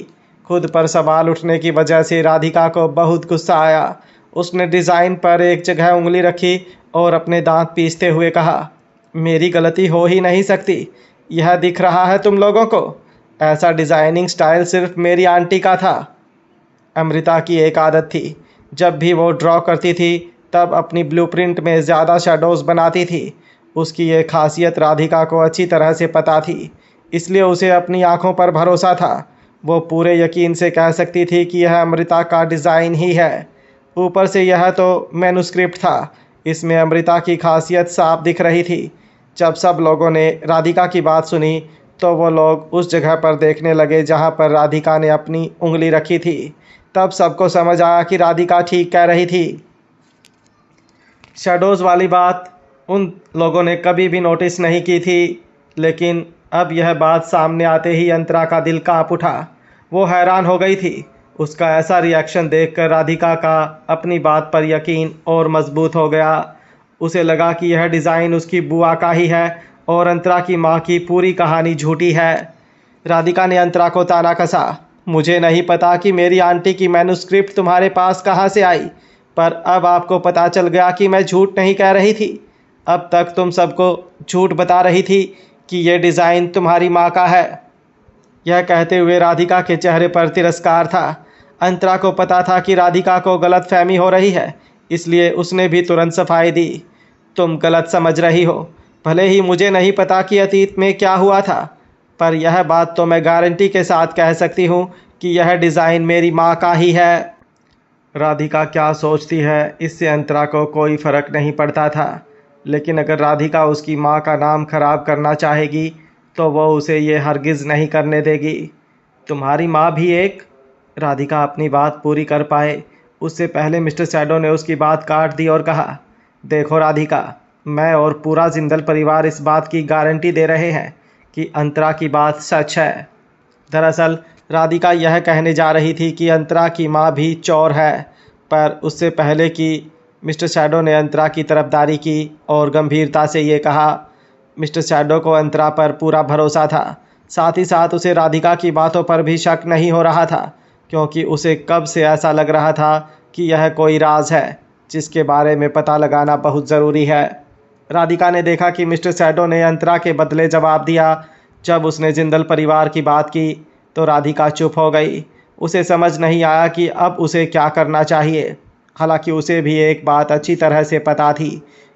खुद पर सवाल उठने की वजह से राधिका को बहुत गुस्सा आया। उसने डिज़ाइन पर एक जगह उंगली रखी और अपने दांत पीसते हुए कहा, मेरी गलती हो ही नहीं सकती। यह दिख रहा है तुम लोगों को, ऐसा डिज़ाइनिंग स्टाइल सिर्फ मेरी आंटी का था। अमृता की एक आदत थी, जब भी वो ड्रॉ करती थी तब अपनी ब्लूप्रिंट में ज़्यादा शेडोज़ बनाती थी। उसकी ये खासियत राधिका को अच्छी तरह से पता थी, इसलिए उसे अपनी आंखों पर भरोसा था। वो पूरे यकीन से कह सकती थी कि यह अमृता का डिज़ाइन ही है। ऊपर से यह तो मैन्युस्क्रिप्ट था, इसमें अमृता की खासियत साफ दिख रही थी। जब सब लोगों ने राधिका की बात सुनी तो वो लोग उस जगह पर देखने लगे जहाँ पर राधिका ने अपनी उंगली रखी थी। तब सबको समझ आया कि राधिका ठीक कह रही थी। शैडोज़ वाली बात उन लोगों ने कभी भी नोटिस नहीं की थी, लेकिन अब यह बात सामने आते ही अंतरा का दिल कांप उठा। वो हैरान हो गई थी। उसका ऐसा रिएक्शन देखकर राधिका का अपनी बात पर यकीन और मजबूत हो गया। उसे लगा कि यह डिज़ाइन उसकी बुआ का ही है और अंतरा की माँ की पूरी कहानी झूठी है। राधिका ने अंतरा को ताना कसा, मुझे नहीं पता कि मेरी आंटी की मैन्युस्क्रिप्ट तुम्हारे पास कहाँ से आई, पर अब आपको पता चल गया कि मैं झूठ नहीं कह रही थी। अब तक तुम सबको झूठ बता रही थी कि यह डिज़ाइन तुम्हारी माँ का है। यह कहते हुए राधिका के चेहरे पर तिरस्कार था। अंतरा को पता था कि राधिका को गलतफहमी हो रही है, इसलिए उसने भी तुरंत सफाई दी, तुम गलत समझ रही हो। भले ही मुझे नहीं पता कि अतीत में क्या हुआ था, पर यह बात तो मैं गारंटी के साथ कह सकती हूँ कि यह डिज़ाइन मेरी माँ का ही है। राधिका क्या सोचती है इससे अंतरा को कोई फ़र्क नहीं पड़ता था, लेकिन अगर राधिका उसकी माँ का नाम खराब करना चाहेगी तो वो उसे ये हरगिज़ नहीं करने देगी। तुम्हारी माँ भी एक। राधिका अपनी बात पूरी कर पाए उससे पहले मिस्टर सैडो ने उसकी बात काट दी और कहा, देखो राधिका, मैं और पूरा जिंदल परिवार इस बात की गारंटी दे रहे हैं कि अंतरा की बात सच है। दरअसल राधिका यह कहने जा रही थी कि अंतरा की माँ भी चोर है, पर उससे पहले कि मिस्टर शैडो ने अंतरा की तरफदारी की और गंभीरता से ये कहा। मिस्टर शैडो को अंतरा पर पूरा भरोसा था। साथ ही साथ उसे राधिका की बातों पर भी शक नहीं हो रहा था, क्योंकि उसे कब से ऐसा लग रहा था कि यह कोई राज है जिसके बारे में पता लगाना बहुत ज़रूरी है। राधिका ने देखा कि मिस्टर शैडो ने अंतरा के बदले जवाब दिया। जब उसने जिंदल परिवार की बात की तो राधिका चुप हो गई। उसे समझ नहीं आया कि अब उसे क्या करना चाहिए। हालांकि उसे भी एक बात अच्छी तरह से पता थी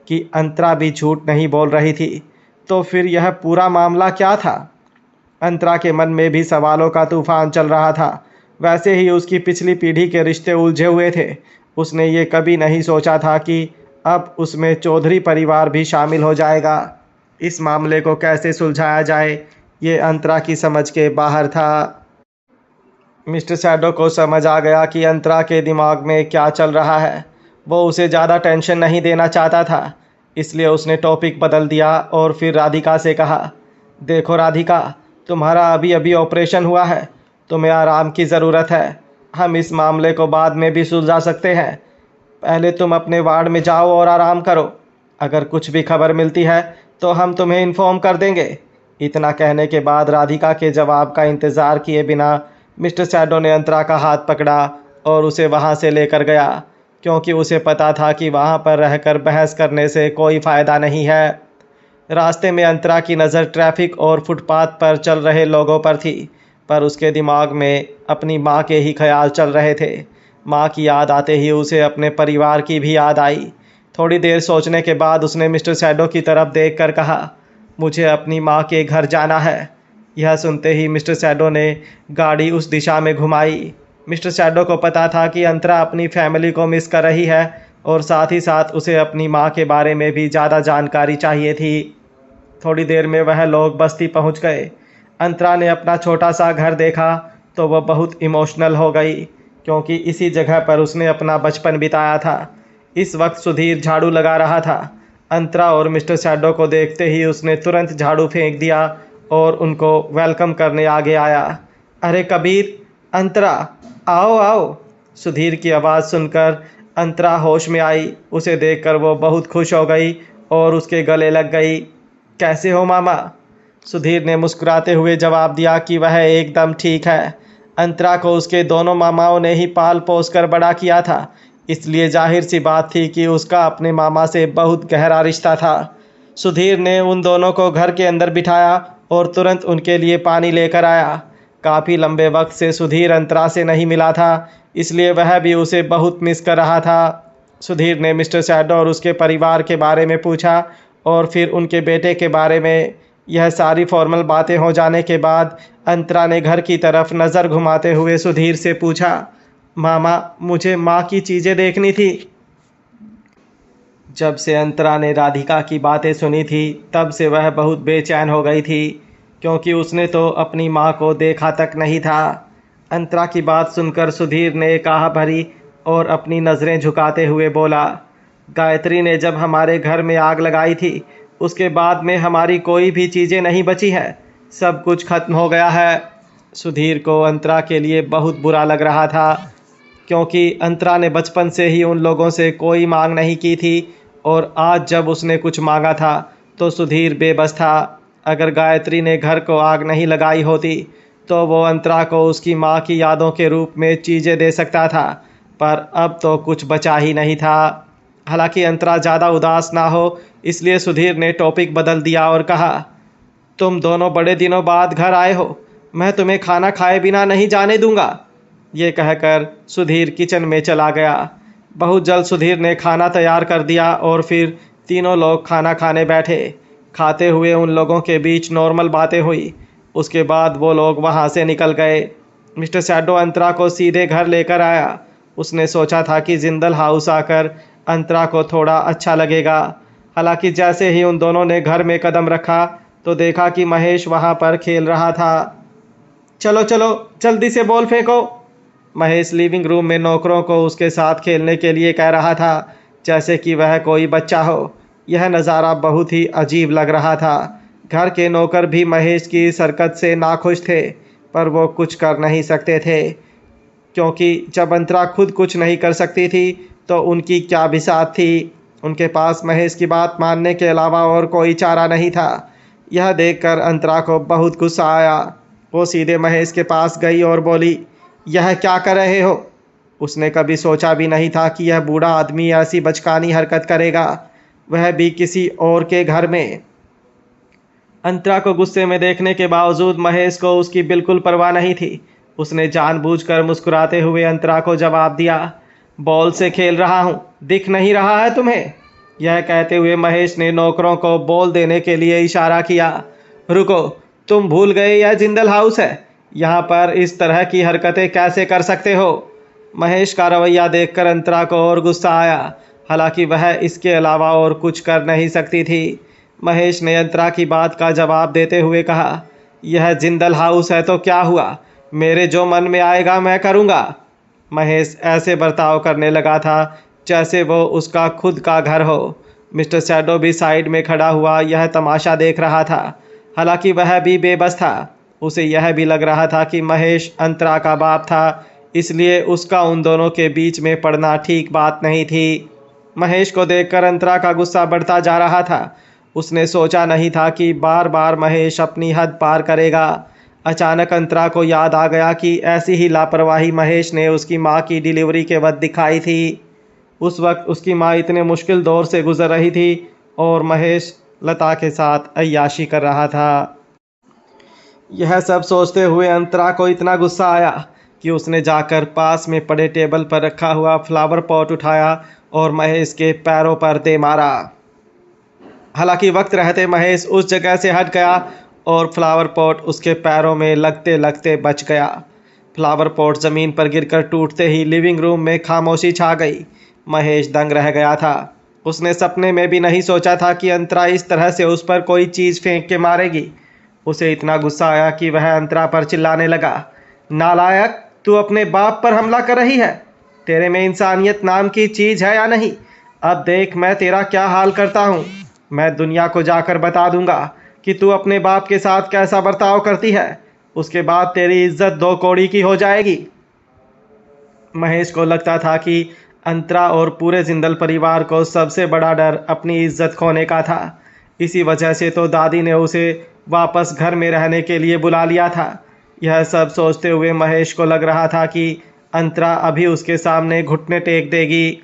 कि अंतरा भी झूठ नहीं बोल रही थी। तो फिर यह पूरा मामला क्या था? अंतरा के मन में भी सवालों का तूफान चल रहा था। वैसे ही उसकी पिछली पीढ़ी के रिश्ते उलझे हुए थे। उसने ये कभी नहीं सोचा था कि अब उसमें चौधरी परिवार भी शामिल हो जाएगा। इस मामले को कैसे सुलझाया जाए, ये अंतरा की समझ के बाहर था। मिस्टर शैडो को समझ आ गया कि अंतरा के दिमाग में क्या चल रहा है। वो उसे ज़्यादा टेंशन नहीं देना चाहता था, इसलिए उसने टॉपिक बदल दिया और फिर राधिका से कहा, देखो राधिका, तुम्हारा अभी अभी ऑपरेशन हुआ है, तुम्हें आराम की ज़रूरत है। हम इस मामले को बाद में भी सुलझा सकते हैं। पहले तुम अपने वार्ड में जाओ और आराम करो। अगर कुछ भी खबर मिलती है तो हम तुम्हें इन्फॉर्म कर देंगे। इतना कहने के बाद राधिका के जवाब का इंतज़ार किए बिना मिस्टर शैडो ने अंतरा का हाथ पकड़ा और उसे वहां से लेकर गया, क्योंकि उसे पता था कि वहां पर रहकर बहस करने से कोई फ़ायदा नहीं है। रास्ते में अंतरा की नज़र ट्रैफिक और फुटपाथ पर चल रहे लोगों पर थी, पर उसके दिमाग में अपनी माँ के ही ख्याल चल रहे थे। माँ की याद आते ही उसे अपने परिवार की भी याद आई। थोड़ी देर सोचने के बाद उसने मिस्टर शैडो की तरफ देखकर कहा, मुझे अपनी माँ के घर जाना है। यह सुनते ही मिस्टर शैडो ने गाड़ी उस दिशा में घुमाई। मिस्टर शैडो को पता था कि अंतरा अपनी फैमिली को मिस कर रही है और साथ ही साथ उसे अपनी माँ के बारे में भी ज़्यादा जानकारी चाहिए थी। थोड़ी देर में वह लोग बस्ती पहुँच गए। अंतरा ने अपना छोटा सा घर देखा तो वह बहुत इमोशनल हो गई, क्योंकि इसी जगह पर उसने अपना बचपन बिताया था। इस वक्त सुधीर झाड़ू लगा रहा था। अंतरा और मिस्टर शैडो को देखते ही उसने तुरंत झाड़ू फेंक दिया और उनको वेलकम करने आगे आया। अरे कबीर, अंतरा, आओ आओ। सुधीर की आवाज़ सुनकर अंतरा होश में आई। उसे देखकर वो बहुत खुश हो गई और उसके गले लग गई। कैसे हो मामा? सुधीर ने मुस्कुराते हुए जवाब दिया कि वह एकदम ठीक है। अंतरा को उसके दोनों मामाओं ने ही पाल पोस कर बड़ा किया था, इसलिए जाहिर सी बात थी कि उसका अपने मामा से बहुत गहरा रिश्ता था। सुधीर ने उन दोनों को घर के अंदर बिठाया और तुरंत उनके लिए पानी लेकर आया। काफ़ी लंबे वक्त से सुधीर अंतरा से नहीं मिला था, इसलिए वह भी उसे बहुत मिस कर रहा था। सुधीर ने मिस्टर शैडो और उसके परिवार के बारे में पूछा और फिर उनके बेटे के बारे में। यह सारी फॉर्मल बातें हो जाने के बाद अंतरा ने घर की तरफ नज़र घुमाते हुए सुधीर से पूछा, मामा, मुझे माँ की चीज़ें देखनी थी। जब से अंतरा ने राधिका की बातें सुनी थी तब से वह बहुत बेचैन हो गई थी, क्योंकि उसने तो अपनी माँ को देखा तक नहीं था। अंतरा की बात सुनकर सुधीर ने एक आह भरी और अपनी नज़रें झुकाते हुए बोला, गायत्री ने जब हमारे घर में आग लगाई थी उसके बाद में हमारी कोई भी चीज़ें नहीं बची है, सब कुछ खत्म हो गया है। सुधीर को अंतरा के लिए बहुत बुरा लग रहा था, क्योंकि अंतरा ने बचपन से ही उन लोगों से कोई मांग नहीं की थी और आज जब उसने कुछ मांगा था तो सुधीर बेबस था। अगर गायत्री ने घर को आग नहीं लगाई होती तो वो अंतरा को उसकी माँ की यादों के रूप में चीज़ें दे सकता था, पर अब तो कुछ बचा ही नहीं था। हालांकि अंतरा ज़्यादा उदास ना हो इसलिए सुधीर ने टॉपिक बदल दिया और कहा, तुम दोनों बड़े दिनों बाद घर आए हो, मैं तुम्हें खाना खाए बिना नहीं जाने दूंगा। ये कहकर सुधीर किचन में चला गया। बहुत जल्द सुधीर ने खाना तैयार कर दिया और फिर तीनों लोग खाना खाने बैठे। खाते हुए उन लोगों के बीच नॉर्मल बातें हुई। उसके बाद वो लोग वहाँ से निकल गए। मिस्टर शैडो अंतरा को सीधे घर लेकर आया। उसने सोचा था कि जिंदल हाउस आकर अंतरा को थोड़ा अच्छा लगेगा। हालांकि जैसे ही उन दोनों ने घर में कदम रखा तो देखा कि महेश वहाँ पर खेल रहा था। चलो चलो जल्दी से बॉल फेंको। महेश लिविंग रूम में नौकरों को उसके साथ खेलने के लिए कह रहा था, जैसे कि वह कोई बच्चा हो। यह नज़ारा बहुत ही अजीब लग रहा था। घर के नौकर भी महेश की इस हरकत से नाखुश थे, पर वो कुछ कर नहीं सकते थे, क्योंकि जब अंतरा खुद कुछ नहीं कर सकती थी तो उनकी क्या बिसात थी। उनके पास महेश की बात मानने के अलावा और कोई चारा नहीं था। यह देखकर अंतरा को बहुत गुस्सा आया। वो सीधे महेश के पास गई और बोली, यह क्या कर रहे हो? उसने कभी सोचा भी नहीं था कि यह बूढ़ा आदमी ऐसी बचकानी हरकत करेगा, वह भी किसी और के घर में। अंतरा को गुस्से में देखने के बावजूद महेश को उसकी बिल्कुल परवाह नहीं थी। उसने जानबूझकर मुस्कुराते हुए अंतरा को जवाब दिया, बॉल से खेल रहा हूँ, दिख नहीं रहा है तुम्हें? यह कहते हुए महेश ने नौकरों को बॉल देने के लिए इशारा किया। रुको, तुम भूल गए यह जिंदल हाउस है, यहाँ पर इस तरह की हरकतें कैसे कर सकते हो? महेश का रवैया देखकर अंतरा को और गुस्सा आया। हालांकि वह इसके अलावा और कुछ कर नहीं सकती थी। महेश ने अंतरा की बात का जवाब देते हुए कहा, यह जिंदल हाउस है तो क्या हुआ, मेरे जो मन में आएगा मैं करूँगा। महेश ऐसे बर्ताव करने लगा था जैसे वो उसका खुद का घर हो। मिस्टर शैडो भी साइड में खड़ा हुआ यह तमाशा देख रहा था। हालांकि वह भी बेबस था। उसे यह भी लग रहा था कि महेश अंतरा का बाप था, इसलिए उसका उन दोनों के बीच में पड़ना ठीक बात नहीं थी। महेश को देखकर अंतरा का गुस्सा बढ़ता जा रहा था। उसने सोचा नहीं था कि बार बार महेश अपनी हद पार करेगा। अचानक अंतरा को याद आ गया कि ऐसी ही लापरवाही महेश ने उसकी माँ की डिलीवरी के वक्त दिखाई थी। उस वक्त उसकी माँ इतने मुश्किल दौर से गुजर रही थी और महेश लता के साथ अय्याशी कर रहा था। यह सब सोचते हुए अंतरा को इतना गुस्सा आया कि उसने जाकर पास में पड़े टेबल पर रखा हुआ फ्लावर पॉट उठाया और महेश के पैरों पर दे मारा। हालांकि वक्त रहते महेश उस जगह से हट गया और फ्लावर पॉट उसके पैरों में लगते लगते बच गया। फ्लावर पॉट ज़मीन पर गिरकर टूटते ही लिविंग रूम में खामोशी छा गई। महेश दंग रह गया था। उसने सपने में भी नहीं सोचा था कि अंतरा इस तरह से उस पर कोई चीज़ फेंक के मारेगी। उसे इतना गुस्सा आया कि वह अंतरा पर चिल्लाने लगा, नालायक, तू अपने बाप पर हमला कर रही है? तेरे में इंसानियत नाम की चीज़ है या नहीं? अब देख मैं तेरा क्या हाल करता हूँ। मैं दुनिया को जाकर बता दूंगा कि तू अपने बाप के साथ कैसा बर्ताव करती है। उसके बाद तेरी इज्जत दो कौड़ी की हो जाएगी। महेश को लगता था कि अंतरा और पूरे जिंदल परिवार को सबसे बड़ा डर अपनी इज्जत खोने का था। इसी वजह से तो दादी ने उसे वापस घर में रहने के लिए बुला लिया था। यह सब सोचते हुए महेश को लग रहा था कि अंतरा अभी उसके सामने घुटने टेक देगी।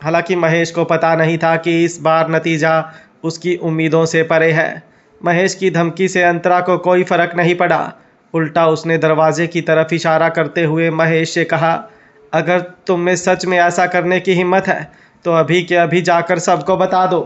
हालांकि महेश को पता नहीं था कि इस बार नतीजा उसकी उम्मीदों से परे है। महेश की धमकी से अंतरा को कोई फर्क नहीं पड़ा। उल्टा उसने दरवाजे की तरफ इशारा करते हुए महेश से कहा, अगर तुम में सच में ऐसा करने की हिम्मत है तो अभी के अभी जाकर सबको बता दो।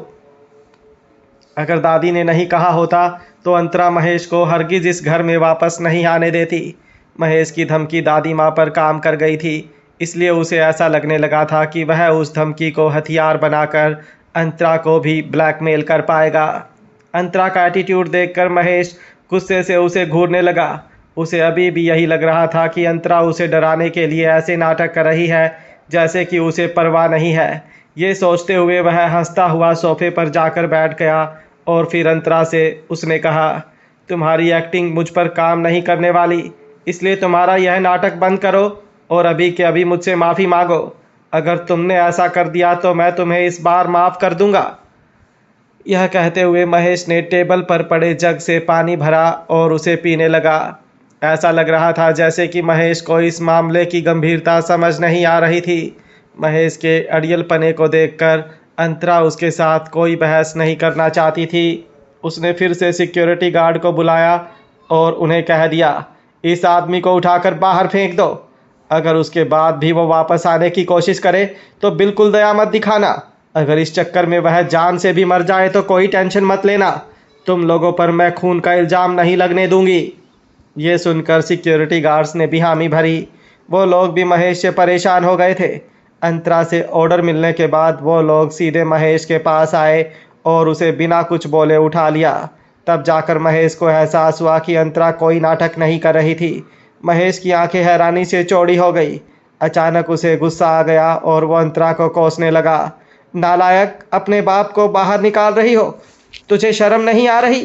अगर दादी ने नहीं कहा होता तो अंतरा महेश को हरगिज इस घर में वापस नहीं आने देती। महेश की धमकी दादी माँ पर काम कर गई थी, इसलिए उसे ऐसा लगने लगा था कि वह उस धमकी को हथियार बनाकर अंतरा को भी ब्लैकमेल कर पाएगा। अंतरा का एटीट्यूड देखकर महेश गुस्से से उसे घूरने लगा। उसे अभी भी यही लग रहा था कि अंतरा उसे डराने के लिए ऐसे नाटक कर रही है जैसे कि उसे परवाह नहीं है। ये सोचते हुए वह हंसता हुआ सोफे पर जाकर बैठ गया और फिर अंतरा से उसने कहा, तुम्हारी एक्टिंग मुझ पर काम नहीं करने वाली, इसलिए तुम्हारा यह नाटक बंद करो और अभी के अभी मुझसे माफ़ी मांगो। अगर तुमने ऐसा कर दिया तो मैं तुम्हें इस बार माफ़ कर दूंगा। यह कहते हुए महेश ने टेबल पर पड़े जग से पानी भरा और उसे पीने लगा। ऐसा लग रहा था जैसे कि महेश को इस मामले की गंभीरता समझ नहीं आ रही थी। महेश के अड़ियलपने को देखकर अंतरा उसके साथ कोई बहस नहीं करना चाहती थी। उसने फिर से सिक्योरिटी गार्ड को बुलाया और उन्हें कह दिया, इस आदमी को उठाकर बाहर फेंक दो। अगर उसके बाद भी वो वापस आने की कोशिश करे तो बिल्कुल दया मत दिखाना। अगर इस चक्कर में वह जान से भी मर जाए तो कोई टेंशन मत लेना। तुम लोगों पर मैं खून का इल्ज़ाम नहीं लगने दूंगी। ये सुनकर सिक्योरिटी गार्ड्स ने भी हामी भरी। वो लोग भी महेश से परेशान हो गए थे। अंतरा से ऑर्डर मिलने के बाद वो लोग सीधे महेश के पास आए और उसे बिना कुछ बोले उठा लिया। तब जाकर महेश को एहसास हुआ कि अंतरा कोई नाटक नहीं कर रही थी। महेश की आंखें हैरानी से चौड़ी हो गई। अचानक उसे गुस्सा आ गया और वो अंतरा को कोसने लगा, नालायक, अपने बाप को बाहर निकाल रही हो, तुझे शर्म नहीं आ रही?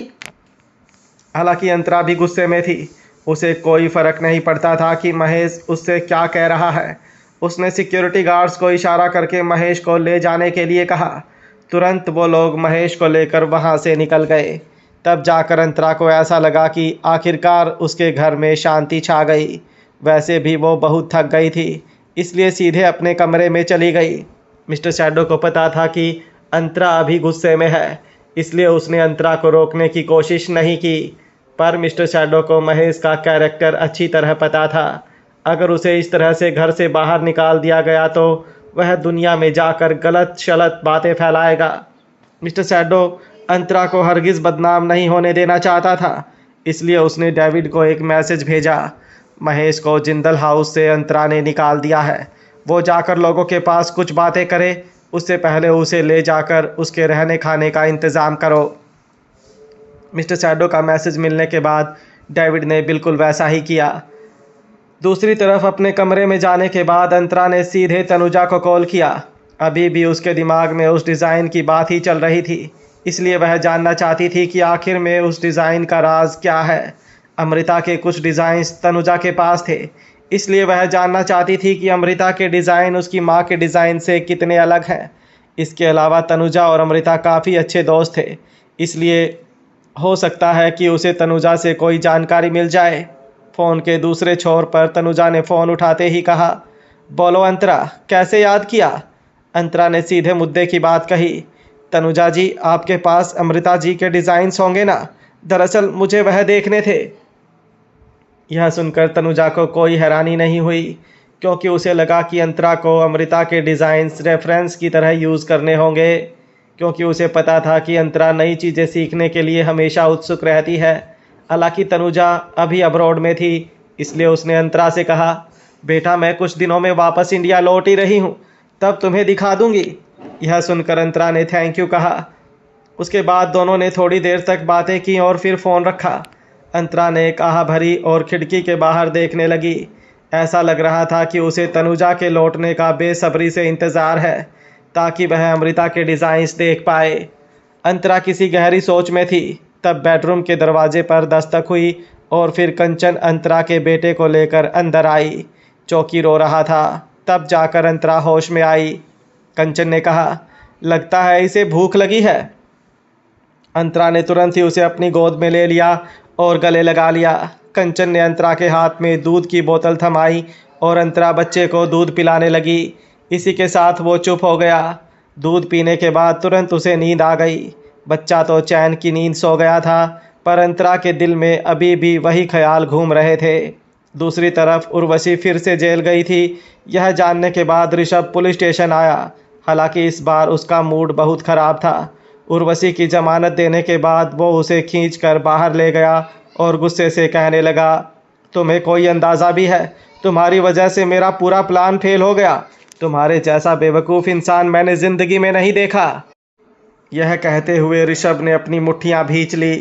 हालांकि अंतरा भी गुस्से में थी। उसे कोई फर्क नहीं पड़ता था कि महेश उससे क्या कह रहा है। उसने सिक्योरिटी गार्ड्स को इशारा करके महेश को ले जाने के लिए कहा। तुरंत वो लोग महेश को लेकर वहाँ से निकल गए। तब जाकर अंतरा को ऐसा लगा कि आखिरकार उसके घर में शांति छा गई। वैसे भी वो बहुत थक गई थी, इसलिए सीधे अपने कमरे में चली गई। मिस्टर शैडो को पता था कि अंतरा अभी गुस्से में है, इसलिए उसने अंतरा को रोकने की कोशिश नहीं की। पर मिस्टर शैडो को महेश का कैरेक्टर अच्छी तरह पता था। अगर उसे इस तरह से घर से बाहर निकाल दिया गया तो वह दुनिया में जाकर गलत शलत बातें फैलाएगा। मिस्टर शैडो अंतरा को हरगिज़ बदनाम नहीं होने देना चाहता था, इसलिए उसने डेविड को एक मैसेज भेजा। महेश को जिंदल हाउस से अंतरा ने निकाल दिया है। वो जाकर लोगों के पास कुछ बातें करे, उससे पहले उसे ले जाकर उसके रहने खाने का इंतज़ाम करो। मिस्टर शैडो का मैसेज मिलने के बाद डेविड ने बिल्कुल वैसा ही किया। दूसरी तरफ अपने कमरे में जाने के बाद अंतरा ने सीधे तनुजा को कॉल किया। अभी भी उसके दिमाग में उस डिज़ाइन की बात ही चल रही थी, इसलिए वह जानना चाहती थी कि आखिर में उस डिज़ाइन का राज क्या है। अमृता के कुछ डिज़ाइंस तनुजा के पास थे, इसलिए वह जानना चाहती थी कि अमृता के डिज़ाइन उसकी माँ के डिज़ाइन से कितने अलग हैं। इसके अलावा तनुजा और अमृता काफ़ी अच्छे दोस्त थे, इसलिए हो सकता है कि उसे तनुजा से कोई जानकारी मिल जाए। फ़ोन के दूसरे छोर पर तनुजा ने फ़ोन उठाते ही कहा, बोलो अंतरा, कैसे याद किया? अंतरा ने सीधे मुद्दे की बात कही। तनुजा जी, आपके पास अमृता जी के डिज़ाइंस होंगे ना? दरअसल मुझे वह देखने थे। यह सुनकर तनुजा को कोई हैरानी नहीं हुई, क्योंकि उसे लगा कि अंतरा को अमृता के डिज़ाइंस रेफरेंस की तरह यूज़ करने होंगे, क्योंकि उसे पता था कि अंतरा नई चीज़ें सीखने के लिए हमेशा उत्सुक रहती है। हालांकि तनुजा अभी अब्रॉड में थी, इसलिए उसने अंतरा से कहा, बेटा मैं कुछ दिनों में वापस इंडिया लौट ही रही हूँ, तब तुम्हें दिखा दूँगी। यह सुनकर अंतरा ने थैंक यू कहा। उसके बाद दोनों ने थोड़ी देर तक बातें की और फिर फ़ोन रखा। अंतरा ने कहा भरी और खिड़की के बाहर देखने लगी। ऐसा लग रहा था कि उसे तनुजा के लौटने का बेसब्री से इंतज़ार है, ताकि वह अमृता के डिज़ाइंस देख पाए। अंतरा किसी गहरी सोच में थी। तब बेडरूम के दरवाजे पर दस्तक हुई और फिर कंचन अंतरा के बेटे को लेकर अंदर आई। चौकी रो रहा था। तब जाकर अंतरा होश में आई। कंचन ने कहा, लगता है इसे भूख लगी है। अंतरा ने तुरंत ही उसे अपनी गोद में ले लिया और गले लगा लिया। कंचन ने अंतरा के हाथ में दूध की बोतल थमाई और अंतरा बच्चे को दूध पिलाने लगी। इसी के साथ वो चुप हो गया। दूध पीने के बाद तुरंत उसे नींद आ गई। बच्चा तो चैन की नींद सो गया था, पर अंतरा के दिल में अभी भी वही ख्याल घूम रहे थे। दूसरी तरफ उर्वशी फिर से जेल गई थी। यह जानने के बाद ऋषभ पुलिस स्टेशन आया। हालांकि इस बार उसका मूड बहुत ख़राब था। उर्वशी की जमानत देने के बाद वो उसे खींचकर बाहर ले गया और गुस्से से कहने लगा, तुम्हें कोई अंदाज़ा भी है? तुम्हारी वजह से मेरा पूरा प्लान फेल हो गया। तुम्हारे जैसा बेवकूफ़ इंसान मैंने ज़िंदगी में नहीं देखा। यह कहते हुए ऋषभ ने अपनी मुट्ठियां भींच ली,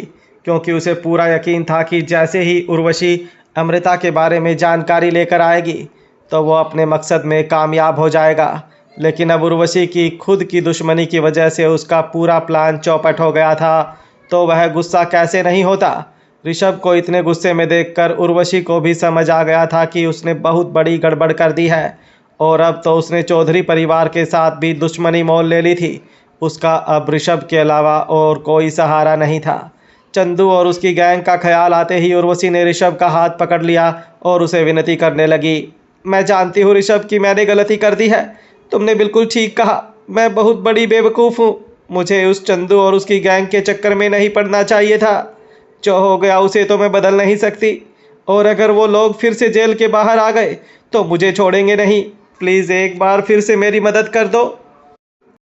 क्योंकि उसे पूरा यकीन था कि जैसे ही उर्वशी अमृता के बारे में जानकारी लेकर आएगी तो वो अपने मकसद में कामयाब हो जाएगा। लेकिन अब उर्वशी की खुद की दुश्मनी की वजह से उसका पूरा प्लान चौपट हो गया था, तो वह गुस्सा कैसे नहीं होता। ऋषभ को इतने गुस्से में देखकर उर्वशी को भी समझ आ गया था कि उसने बहुत बड़ी गड़बड़ कर दी है, और अब तो उसने चौधरी परिवार के साथ भी दुश्मनी मोल ले ली थी। उसका अब ऋषभ के अलावा और कोई सहारा नहीं था। चंदू और उसकी गैंग का ख्याल आते ही उर्वशी ने ऋषभ का हाथ पकड़ लिया और उसे विनती करने लगी, मैं जानती हूँ ऋषभ कि मैंने गलती कर दी है। तुमने बिल्कुल ठीक कहा, मैं बहुत बड़ी बेवकूफ़ हूँ। मुझे उस चंदू और उसकी गैंग के चक्कर में नहीं पड़ना चाहिए था। जो हो गया उसे तो मैं बदल नहीं सकती, और अगर वो लोग फिर से जेल के बाहर आ गए तो मुझे छोड़ेंगे नहीं। प्लीज़ एक बार फिर से मेरी मदद कर दो।